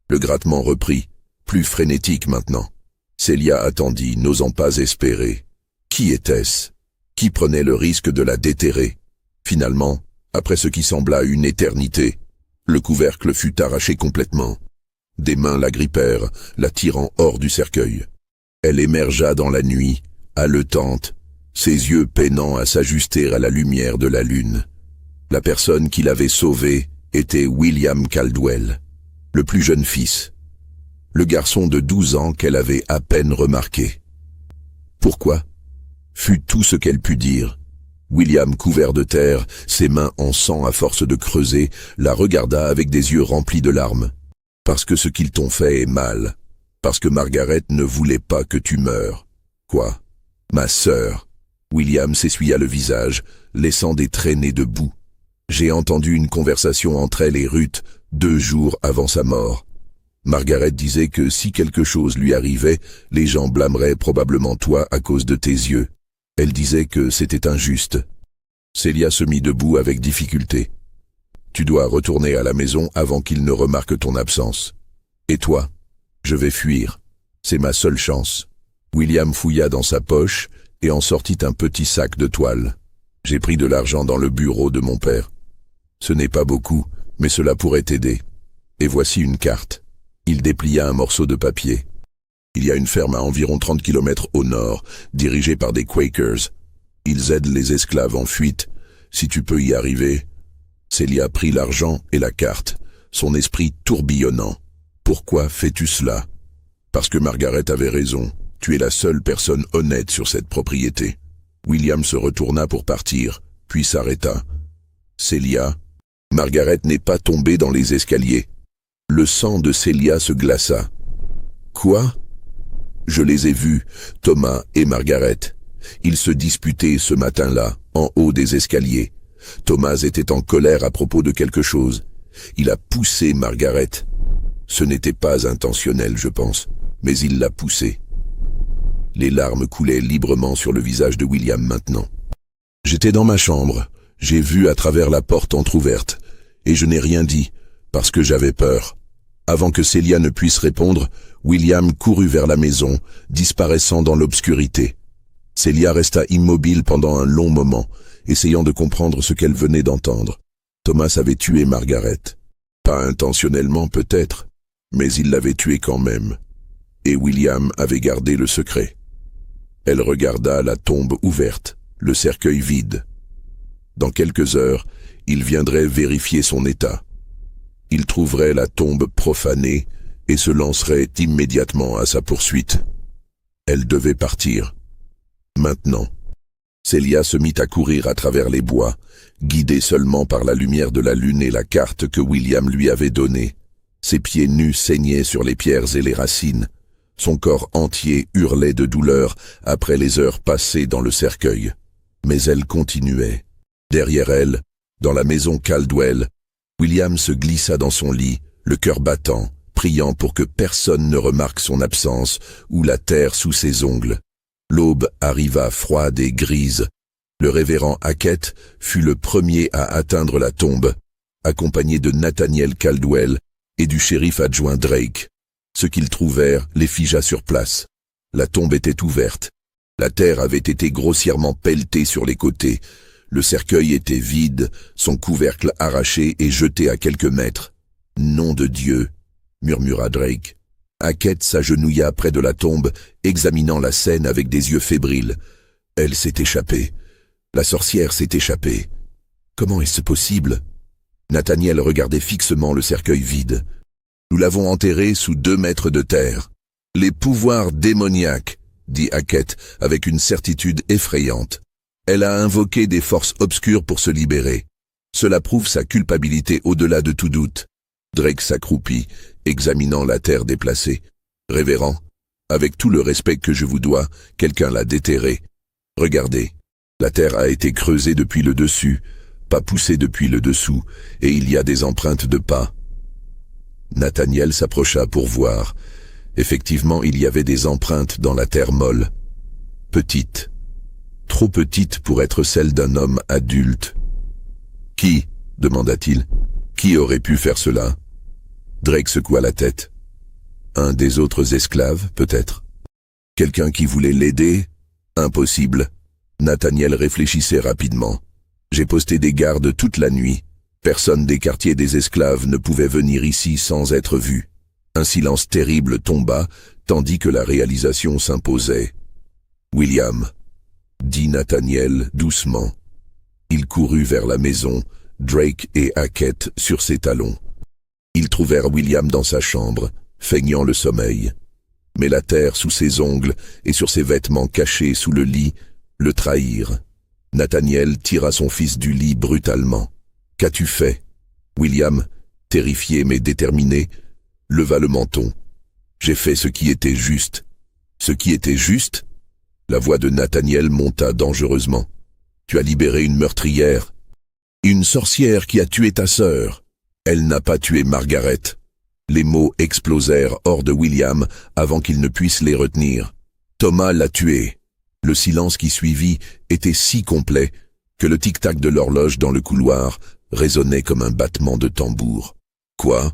Le grattement reprit, plus frénétique maintenant. Célia attendit, n'osant pas espérer. Qui était-ce? Qui prenait le risque de la déterrer? Finalement, après ce qui sembla une éternité, le couvercle fut arraché complètement. Des mains l'agrippèrent, la tirant hors du cercueil. Elle émergea dans la nuit, haletante, ses yeux peinant à s'ajuster à la lumière de la lune. La personne qui l'avait sauvée était William Caldwell, le plus jeune fils, le garçon de 12 ans qu'elle avait à peine remarqué. Pourquoi? Fut tout ce qu'elle put dire. William, couvert de terre, ses mains en sang à force de creuser, la regarda avec des yeux remplis de larmes. « Parce que ce qu'ils t'ont fait est mal. Parce que Margaret ne voulait pas que tu meures. »« Quoi? Ma sœur ?» William s'essuya le visage, laissant des traînées de boue. « J'ai entendu une conversation entre elle et Ruth 2 jours avant sa mort. Margaret disait que si quelque chose lui arrivait, les gens blâmeraient probablement toi à cause de tes yeux. Elle disait que c'était injuste. » Célia se mit debout avec difficulté. « Tu dois retourner à la maison avant qu'il ne remarque ton absence. Et toi? Je vais fuir. C'est ma seule chance. » William fouilla dans sa poche et en sortit un petit sac de toile. « J'ai pris de l'argent dans le bureau de mon père. Ce n'est pas beaucoup, mais cela pourrait t'aider. Et voici une carte. » Il déplia un morceau de papier. « Il y a une ferme à environ 30 km au nord, dirigée par des Quakers. Ils aident les esclaves en fuite. Si tu peux y arriver... » Célia prit l'argent et la carte, son esprit tourbillonnant. « Pourquoi fais-tu cela? » « Parce que Margaret avait raison. Tu es la seule personne honnête sur cette propriété. » William se retourna pour partir, puis s'arrêta. « Célia, Margaret n'est pas tombée dans les escaliers. » Le sang de Célia se glaça. « Quoi? » « Je les ai vus, Thomas et Margaret. Ils se disputaient ce matin-là, en haut des escaliers. Thomas était en colère à propos de quelque chose. Il a poussé Margaret. Ce n'était pas intentionnel, je pense, mais il l'a poussée. » Les larmes coulaient librement sur le visage de William maintenant. « J'étais dans ma chambre. J'ai vu à travers la porte entr'ouverte. Et je n'ai rien dit, parce que j'avais peur. » Avant que Célia ne puisse répondre, William courut vers la maison, disparaissant dans l'obscurité. Célia resta immobile pendant un long moment, essayant de comprendre ce qu'elle venait d'entendre. Thomas avait tué Margaret. Pas intentionnellement peut-être, mais il l'avait tuée quand même. Et William avait gardé le secret. Elle regarda la tombe ouverte, le cercueil vide. Dans quelques heures, il viendrait vérifier son état. Il trouverait la tombe profanée et se lancerait immédiatement à sa poursuite. Elle devait partir. Maintenant. Célia se mit à courir à travers les bois, guidée seulement par la lumière de la lune et la carte que William lui avait donnée. Ses pieds nus saignaient sur les pierres et les racines. Son corps entier hurlait de douleur après les heures passées dans le cercueil. Mais elle continuait. Derrière elle, dans la maison Caldwell, William se glissa dans son lit, le cœur battant, priant pour que personne ne remarque son absence ou la terre sous ses ongles. L'aube arriva froide et grise. Le révérend Hackett fut le premier à atteindre la tombe, accompagné de Nathaniel Caldwell et du shérif adjoint Drake. Ce qu'ils trouvèrent les figea sur place. La tombe était ouverte. La terre avait été grossièrement pelletée sur les côtés. Le cercueil était vide, son couvercle arraché et jeté à quelques mètres. « Nom de Dieu !» murmura Drake. Hackett s'agenouilla près de la tombe, examinant la scène avec des yeux fébriles. Elle s'est échappée. La sorcière s'est échappée. Comment est-ce possible? Nathaniel regardait fixement le cercueil vide. Nous l'avons enterré sous 2 mètres de terre. Les pouvoirs démoniaques, dit Hackett avec une certitude effrayante. Elle a invoqué des forces obscures pour se libérer. Cela prouve sa culpabilité au-delà de tout doute. Drake s'accroupit, examinant la terre déplacée. Révérend, avec tout le respect que je vous dois, quelqu'un l'a déterré. Regardez, la terre a été creusée depuis le dessus, pas poussée depuis le dessous, et il y a des empreintes de pas. Nathaniel s'approcha pour voir. Effectivement, il y avait des empreintes dans la terre molle. Petites. Trop petites pour être celles d'un homme adulte. « Qui ?» demanda-t-il. « Qui aurait pu faire cela ?» Drake secoua la tête. « Un des autres esclaves, peut-être. Quelqu'un qui voulait l'aider ? Impossible. » Nathaniel réfléchissait rapidement. « J'ai posté des gardes toute la nuit. Personne des quartiers des esclaves ne pouvait venir ici sans être vu. » Un silence terrible tomba, tandis que la réalisation s'imposait. « William !» dit Nathaniel doucement. Il courut vers la maison, Drake et Hackett sur ses talons. Ils trouvèrent William dans sa chambre, feignant le sommeil. Mais la terre sous ses ongles et sur ses vêtements cachés sous le lit le trahirent. Nathaniel tira son fils du lit brutalement. « Qu'as-tu fait ?» William, terrifié mais déterminé, leva le menton. « J'ai fait ce qui était juste. » « Ce qui était juste ?» La voix de Nathaniel monta dangereusement. « Tu as libéré une meurtrière. Une sorcière qui a tué ta sœur. Elle n'a pas tué Margaret. » Les mots explosèrent hors de William avant qu'il ne puisse les retenir. « Thomas l'a tuée. » Le silence qui suivit était si complet que le tic-tac de l'horloge dans le couloir résonnait comme un battement de tambour. « Quoi ?»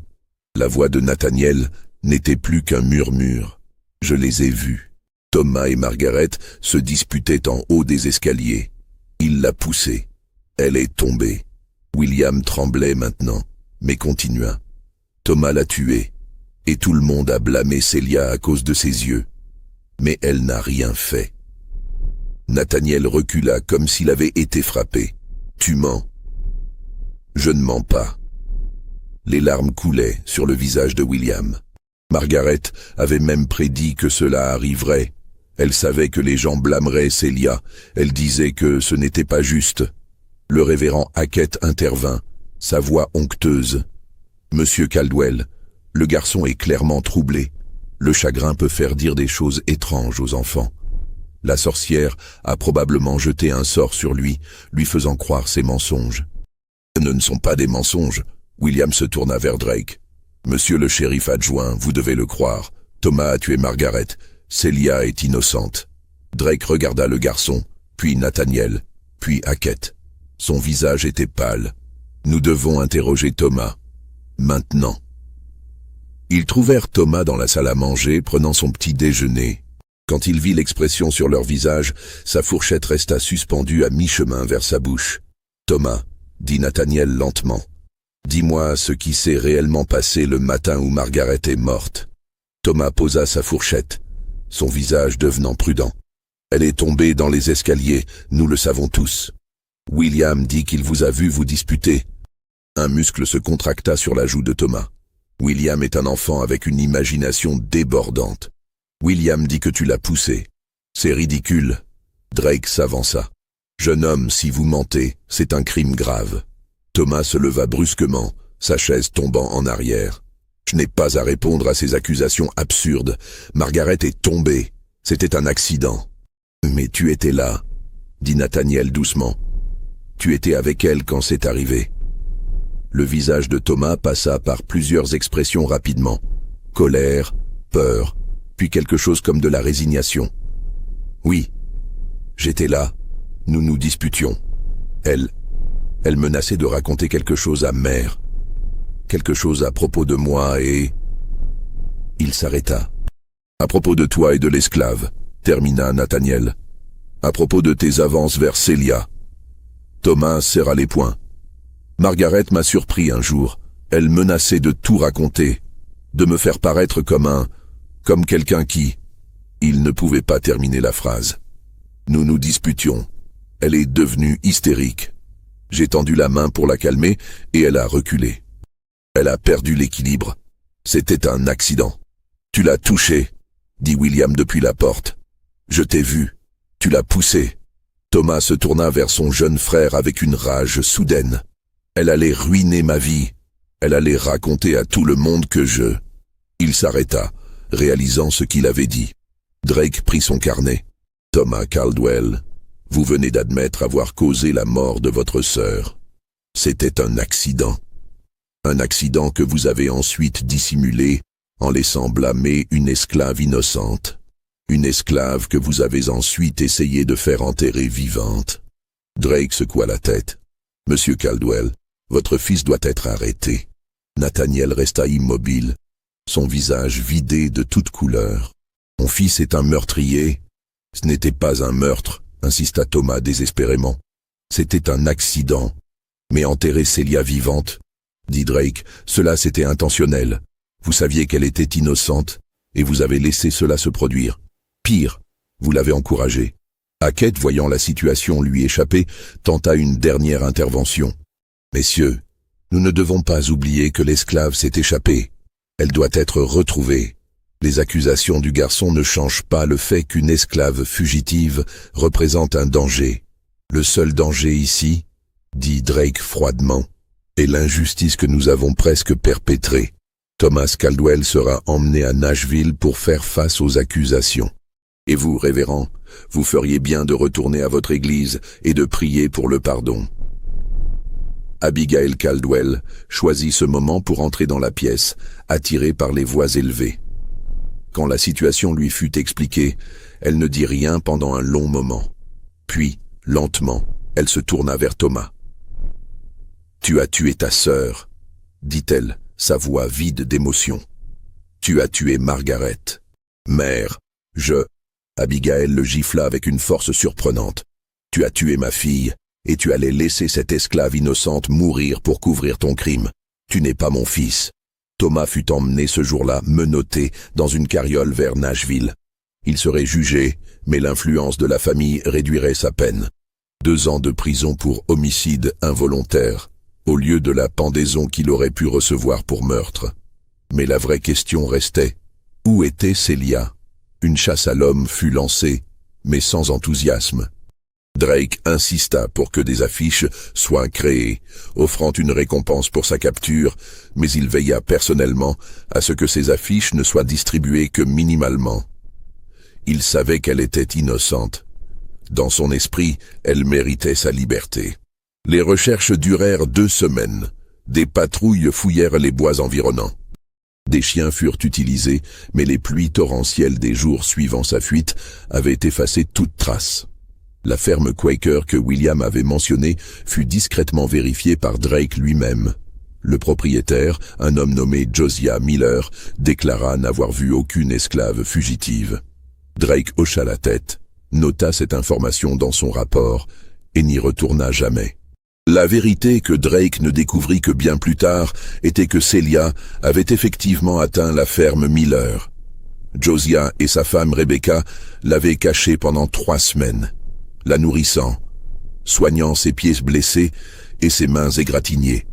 La voix de Nathaniel n'était plus qu'un murmure. « Je les ai vus. » Thomas et Margaret se disputaient en haut des escaliers. Il l'a poussée. Elle est tombée. William tremblait maintenant, mais continua. Thomas l'a tuée, et tout le monde a blâmé Célia à cause de ses yeux. Mais elle n'a rien fait. Nathaniel recula comme s'il avait été frappé. « Tu mens. » »« Je ne mens pas. » Les larmes coulaient sur le visage de William. Margaret avait même prédit que cela arriverait. Elle savait que les gens blâmeraient Célia. Elle disait que ce n'était pas juste. Le révérend Hackett intervint, sa voix onctueuse. « Monsieur Caldwell, le garçon est clairement troublé. Le chagrin peut faire dire des choses étranges aux enfants. La sorcière a probablement jeté un sort sur lui, lui faisant croire ses mensonges. »« Ce ne sont pas des mensonges. » William se tourna vers Drake. « Monsieur le shérif adjoint, vous devez le croire. Thomas a tué Margaret. Célia est innocente. » Drake regarda le garçon, puis Nathaniel, puis Hackett. Son visage était pâle. « Nous devons interroger Thomas. Maintenant. » Ils trouvèrent Thomas dans la salle à manger, prenant son petit déjeuner. Quand il vit l'expression sur leur visage, sa fourchette resta suspendue à mi-chemin vers sa bouche. « Thomas, » dit Nathaniel lentement. « Dis-moi ce qui s'est réellement passé le matin où Margaret est morte. » Thomas posa sa fourchette, son visage devenant prudent. « Elle est tombée dans les escaliers, nous le savons tous. William dit qu'il vous a vu vous disputer. » Un muscle se contracta sur la joue de Thomas. « William est un enfant avec une imagination débordante. William dit que tu l'as poussé. C'est ridicule. » Drake s'avança. « Jeune homme, si vous mentez, c'est un crime grave. » Thomas se leva brusquement, sa chaise tombant en arrière. « Je n'ai pas à répondre à ces accusations absurdes. Margaret est tombée. C'était un accident. »« Mais tu étais là, » dit Nathaniel doucement. « Tu étais avec elle quand c'est arrivé. » Le visage de Thomas passa par plusieurs expressions rapidement. Colère, peur, puis quelque chose comme de la résignation. « Oui, j'étais là. Nous nous disputions. Elle menaçait de raconter quelque chose à mère. Quelque chose à propos de moi et... » Il s'arrêta. « À propos de toi et de l'esclave, » termina Nathaniel. « À propos de tes avances vers Célia. » Thomas serra les poings. Margaret m'a surpris un jour. Elle menaçait de tout raconter, de me faire paraître comme quelqu'un qui... Il ne pouvait pas terminer la phrase. Nous nous disputions. Elle est devenue hystérique. J'ai tendu la main pour la calmer et elle a reculé. Elle a perdu l'équilibre. C'était un accident. Tu l'as touchée, dit William depuis la porte. Je t'ai vu. Tu l'as poussée. Thomas se tourna vers son jeune frère avec une rage soudaine. Elle allait ruiner ma vie. Elle allait raconter à tout le monde que je... Il s'arrêta, réalisant ce qu'il avait dit. Drake prit son carnet. Thomas Caldwell, vous venez d'admettre avoir causé la mort de votre sœur. C'était un accident. Un accident que vous avez ensuite dissimulé en laissant blâmer une esclave innocente. Une esclave que vous avez ensuite essayé de faire enterrer vivante. Drake secoua la tête. Monsieur Caldwell, votre fils doit être arrêté. Nathaniel resta immobile, son visage vidé de toute couleur. Mon fils est un meurtrier. Ce n'était pas un meurtre, insista Thomas désespérément. C'était un accident. Mais enterrer Célia vivante, dit Drake, cela c'était intentionnel. Vous saviez qu'elle était innocente, et vous avez laissé cela se produire. Pire, vous l'avez encouragée. Hackett, voyant la situation lui échapper, tenta une dernière intervention. Messieurs, nous ne devons pas oublier que l'esclave s'est échappée. Elle doit être retrouvée. Les accusations du garçon ne changent pas le fait qu'une esclave fugitive représente un danger. Le seul danger ici, dit Drake froidement, est l'injustice que nous avons presque perpétrée. Thomas Caldwell sera emmené à Nashville pour faire face aux accusations. Et vous, révérend, vous feriez bien de retourner à votre église et de prier pour le pardon. Abigail Caldwell choisit ce moment pour entrer dans la pièce, attirée par les voix élevées. Quand la situation lui fut expliquée, elle ne dit rien pendant un long moment. Puis, lentement, elle se tourna vers Thomas. « Tu as tué ta sœur, » dit-elle, sa voix vide d'émotion. « Tu as tué Margaret. Mère, je... » Abigail le gifla avec une force surprenante. « Tu as tué ma fille, et tu allais laisser cette esclave innocente mourir pour couvrir ton crime. Tu n'es pas mon fils. » Thomas fut emmené ce jour-là, menotté, dans une carriole vers Nashville. Il serait jugé, mais l'influence de la famille réduirait sa peine. 2 ans de prison pour homicide involontaire, au lieu de la pendaison qu'il aurait pu recevoir pour meurtre. Mais la vraie question restait, où était Célia? Une chasse à l'homme fut lancée, mais sans enthousiasme. Drake insista pour que des affiches soient créées, offrant une récompense pour sa capture, mais il veilla personnellement à ce que ces affiches ne soient distribuées que minimalement. Il savait qu'elle était innocente. Dans son esprit, elle méritait sa liberté. Les recherches durèrent 2 semaines. Des patrouilles fouillèrent les bois environnants. Des chiens furent utilisés, mais les pluies torrentielles des jours suivant sa fuite avaient effacé toute trace. La ferme Quaker que William avait mentionnée fut discrètement vérifiée par Drake lui-même. Le propriétaire, un homme nommé Josiah Miller, déclara n'avoir vu aucune esclave fugitive. Drake hocha la tête, nota cette information dans son rapport et n'y retourna jamais. La vérité que Drake ne découvrit que bien plus tard était que Célia avait effectivement atteint la ferme Miller. Josiah et sa femme Rebecca l'avaient cachée pendant 3 semaines, la nourrissant, soignant ses pieds blessés et ses mains égratignées.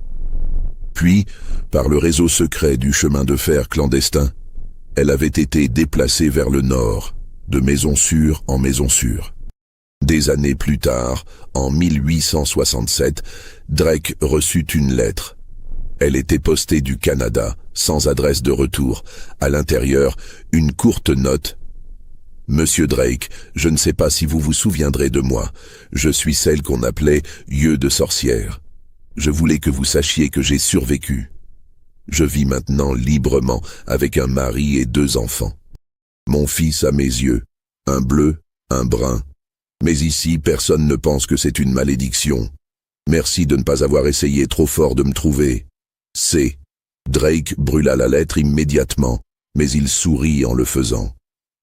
Puis, par le réseau secret du chemin de fer clandestin, elle avait été déplacée vers le nord, de maison sûre en maison sûre. Des années plus tard, en 1867, Drake reçut une lettre. Elle était postée du Canada, sans adresse de retour. À l'intérieur, une courte note. « Monsieur Drake, je ne sais pas si vous vous souviendrez de moi. Je suis celle qu'on appelait « yeux de sorcière ». Je voulais que vous sachiez que j'ai survécu. Je vis maintenant librement avec un mari et 2 enfants. Mon fils à mes yeux, un bleu, un brun. Mais ici, personne ne pense que c'est une malédiction. Merci de ne pas avoir essayé trop fort de me trouver. C. » Drake brûla la lettre immédiatement, mais il sourit en le faisant.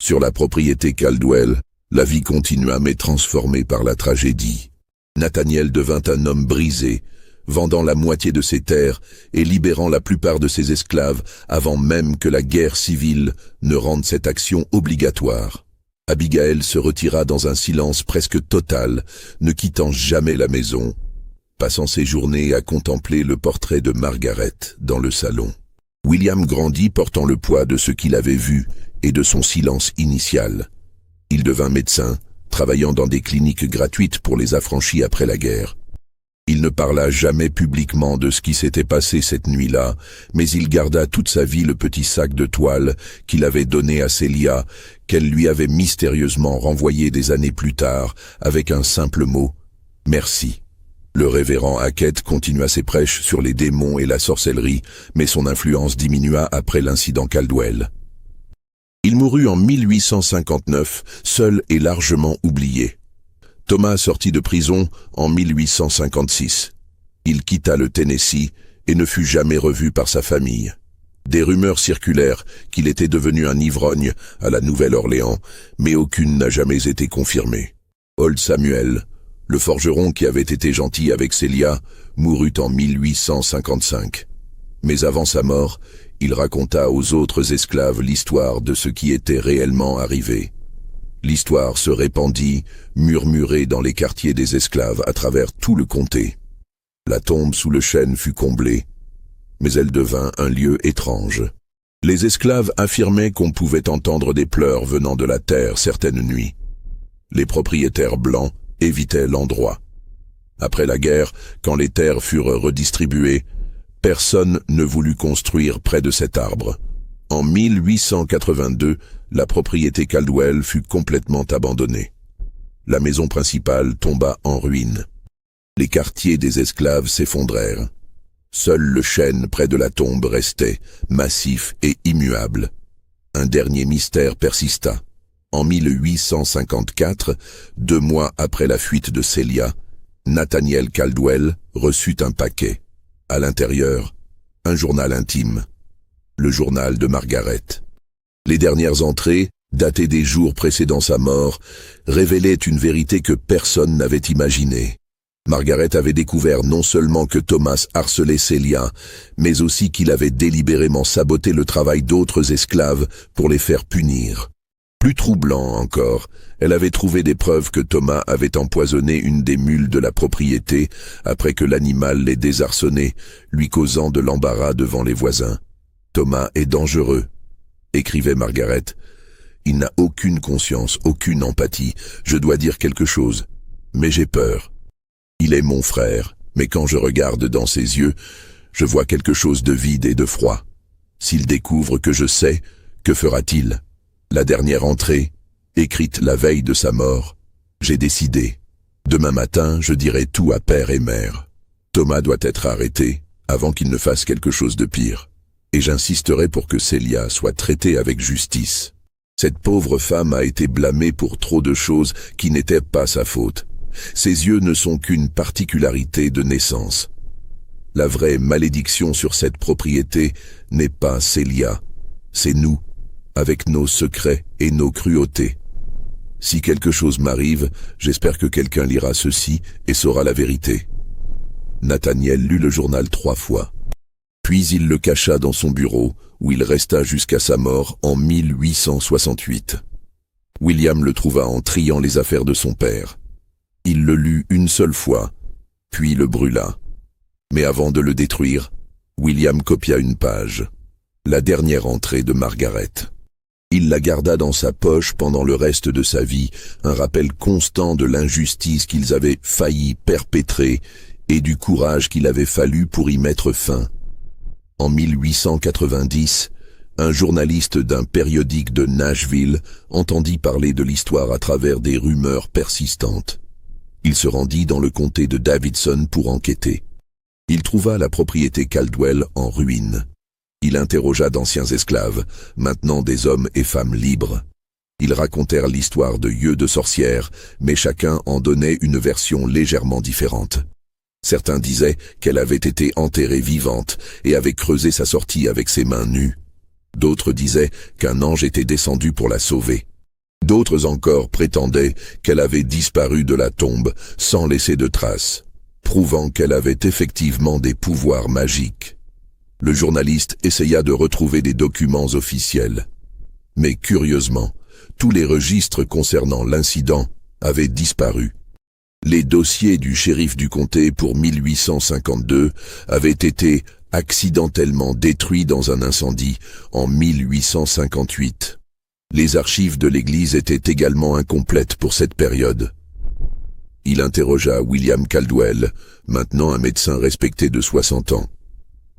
Sur la propriété Caldwell, la vie continua mais transformée par la tragédie. Nathaniel devint un homme brisé, vendant la moitié de ses terres et libérant la plupart de ses esclaves avant même que la guerre civile ne rende cette action obligatoire. Abigail se retira dans un silence presque total, ne quittant jamais la maison, passant ses journées à contempler le portrait de Margaret dans le salon. William grandit portant le poids de ce qu'il avait vu et de son silence initial. Il devint médecin, travaillant dans des cliniques gratuites pour les affranchis après la guerre. Il ne parla jamais publiquement de ce qui s'était passé cette nuit-là, mais il garda toute sa vie le petit sac de toile qu'il avait donné à Célia, qu'elle lui avait mystérieusement renvoyé des années plus tard, avec un simple mot « Merci ». Le révérend Hackett continua ses prêches sur les démons et la sorcellerie, mais son influence diminua après l'incident Caldwell. Il mourut en 1859, seul et largement oublié. Thomas sortit de prison en 1856. Il quitta le Tennessee et ne fut jamais revu par sa famille. Des rumeurs circulèrent qu'il était devenu un ivrogne à la Nouvelle-Orléans, mais aucune n'a jamais été confirmée. Old Samuel, le forgeron qui avait été gentil avec Célia, mourut en 1855. Mais avant sa mort, il raconta aux autres esclaves l'histoire de ce qui était réellement arrivé. L'histoire se répandit, murmurée dans les quartiers des esclaves à travers tout le comté. La tombe sous le chêne fut comblée, mais elle devint un lieu étrange. Les esclaves affirmaient qu'on pouvait entendre des pleurs venant de la terre certaines nuits. Les propriétaires blancs évitaient l'endroit. Après la guerre, quand les terres furent redistribuées, personne ne voulut construire près de cet arbre. En 1882, la propriété Caldwell fut complètement abandonnée. La maison principale tomba en ruine. Les quartiers des esclaves s'effondrèrent. Seul le chêne près de la tombe restait, massif et immuable. Un dernier mystère persista. En 1854, 2 mois après la fuite de Célia, Nathaniel Caldwell reçut un paquet. À l'intérieur, un journal intime. Le journal de Margaret. Les dernières entrées, datées des jours précédant sa mort, révélaient une vérité que personne n'avait imaginée. Margaret avait découvert non seulement que Thomas harcelait Célia, mais aussi qu'il avait délibérément saboté le travail d'autres esclaves pour les faire punir. Plus troublant encore, elle avait trouvé des preuves que Thomas avait empoisonné une des mules de la propriété après que l'animal l'ait désarçonné, lui causant de l'embarras devant les voisins. Thomas est dangereux, écrivait Margaret. Il n'a aucune conscience, aucune empathie. Je dois dire quelque chose, mais j'ai peur. Il est mon frère, mais quand je regarde dans ses yeux, je vois quelque chose de vide et de froid. S'il découvre que je sais, que fera-t-il? La dernière entrée, écrite la veille de sa mort, j'ai décidé. Demain matin, je dirai tout à père et mère. Thomas doit être arrêté avant qu'il ne fasse quelque chose de pire. Et j'insisterai pour que Célia soit traitée avec justice. Cette pauvre femme a été blâmée pour trop de choses qui n'étaient pas sa faute. Ses yeux ne sont qu'une particularité de naissance. La vraie malédiction sur cette propriété n'est pas Célia, c'est nous, avec nos secrets et nos cruautés. Si quelque chose m'arrive, j'espère que quelqu'un lira ceci et saura la vérité. Nathaniel lut le journal 3 fois. Puis il le cacha dans son bureau, où il resta jusqu'à sa mort en 1868. William le trouva en triant les affaires de son père. Il le lut une seule fois, puis le brûla. Mais avant de le détruire, William copia une page, la dernière entrée de Margaret. Il la garda dans sa poche pendant le reste de sa vie, un rappel constant de l'injustice qu'ils avaient failli perpétrer et du courage qu'il avait fallu pour y mettre fin. En 1890, un journaliste d'un périodique de Nashville entendit parler de l'histoire à travers des rumeurs persistantes. Il se rendit dans le comté de Davidson pour enquêter. Il trouva la propriété Caldwell en ruine. Il interrogea d'anciens esclaves, maintenant des hommes et femmes libres. Ils racontèrent l'histoire de yeux de sorcières, mais chacun en donnait une version légèrement différente. Certains disaient qu'elle avait été enterrée vivante et avait creusé sa sortie avec ses mains nues. D'autres disaient qu'un ange était descendu pour la sauver. D'autres encore prétendaient qu'elle avait disparu de la tombe sans laisser de traces, prouvant qu'elle avait effectivement des pouvoirs magiques. Le journaliste essaya de retrouver des documents officiels. Mais curieusement, tous les registres concernant l'incident avaient disparu. Les dossiers du shérif du comté pour 1852 avaient été accidentellement détruits dans un incendie en 1858. Les archives de l'église étaient également incomplètes pour cette période. Il interrogea William Caldwell, maintenant un médecin respecté de 60 ans.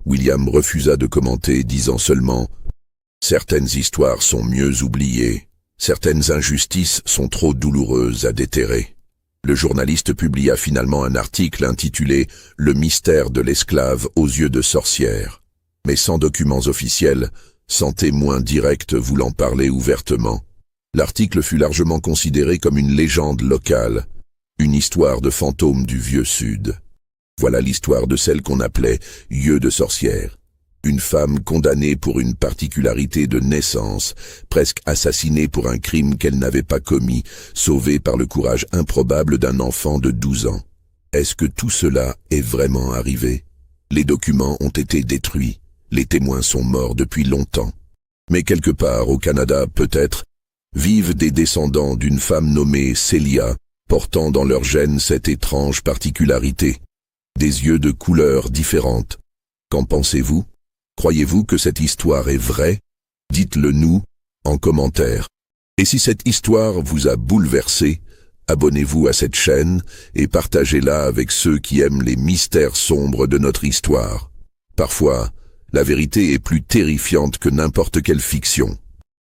William refusa de commenter, disant seulement « Certaines histoires sont mieux oubliées, certaines injustices sont trop douloureuses à déterrer ». Le journaliste publia finalement un article intitulé « Le mystère de l'esclave aux yeux de sorcière », mais sans documents officiels, sans témoins directs voulant parler ouvertement. L'article fut largement considéré comme une légende locale, une histoire de fantôme du vieux Sud. Voilà l'histoire de celle qu'on appelait « yeux de sorcière ». Une femme condamnée pour une particularité de naissance, presque assassinée pour un crime qu'elle n'avait pas commis, sauvée par le courage improbable d'un enfant de 12 ans. Est-ce que tout cela est vraiment arrivé? Les documents ont été détruits, les témoins sont morts depuis longtemps. Mais quelque part au Canada, peut-être, vivent des descendants d'une femme nommée Celia, portant dans leur gène cette étrange particularité. Des yeux de couleurs différentes. Qu'en pensez-vous? Croyez-vous que cette histoire est vraie? Dites-le nous en commentaire. Et si cette histoire vous a bouleversé, abonnez-vous à cette chaîne et partagez-la avec ceux qui aiment les mystères sombres de notre histoire. Parfois, la vérité est plus terrifiante que n'importe quelle fiction.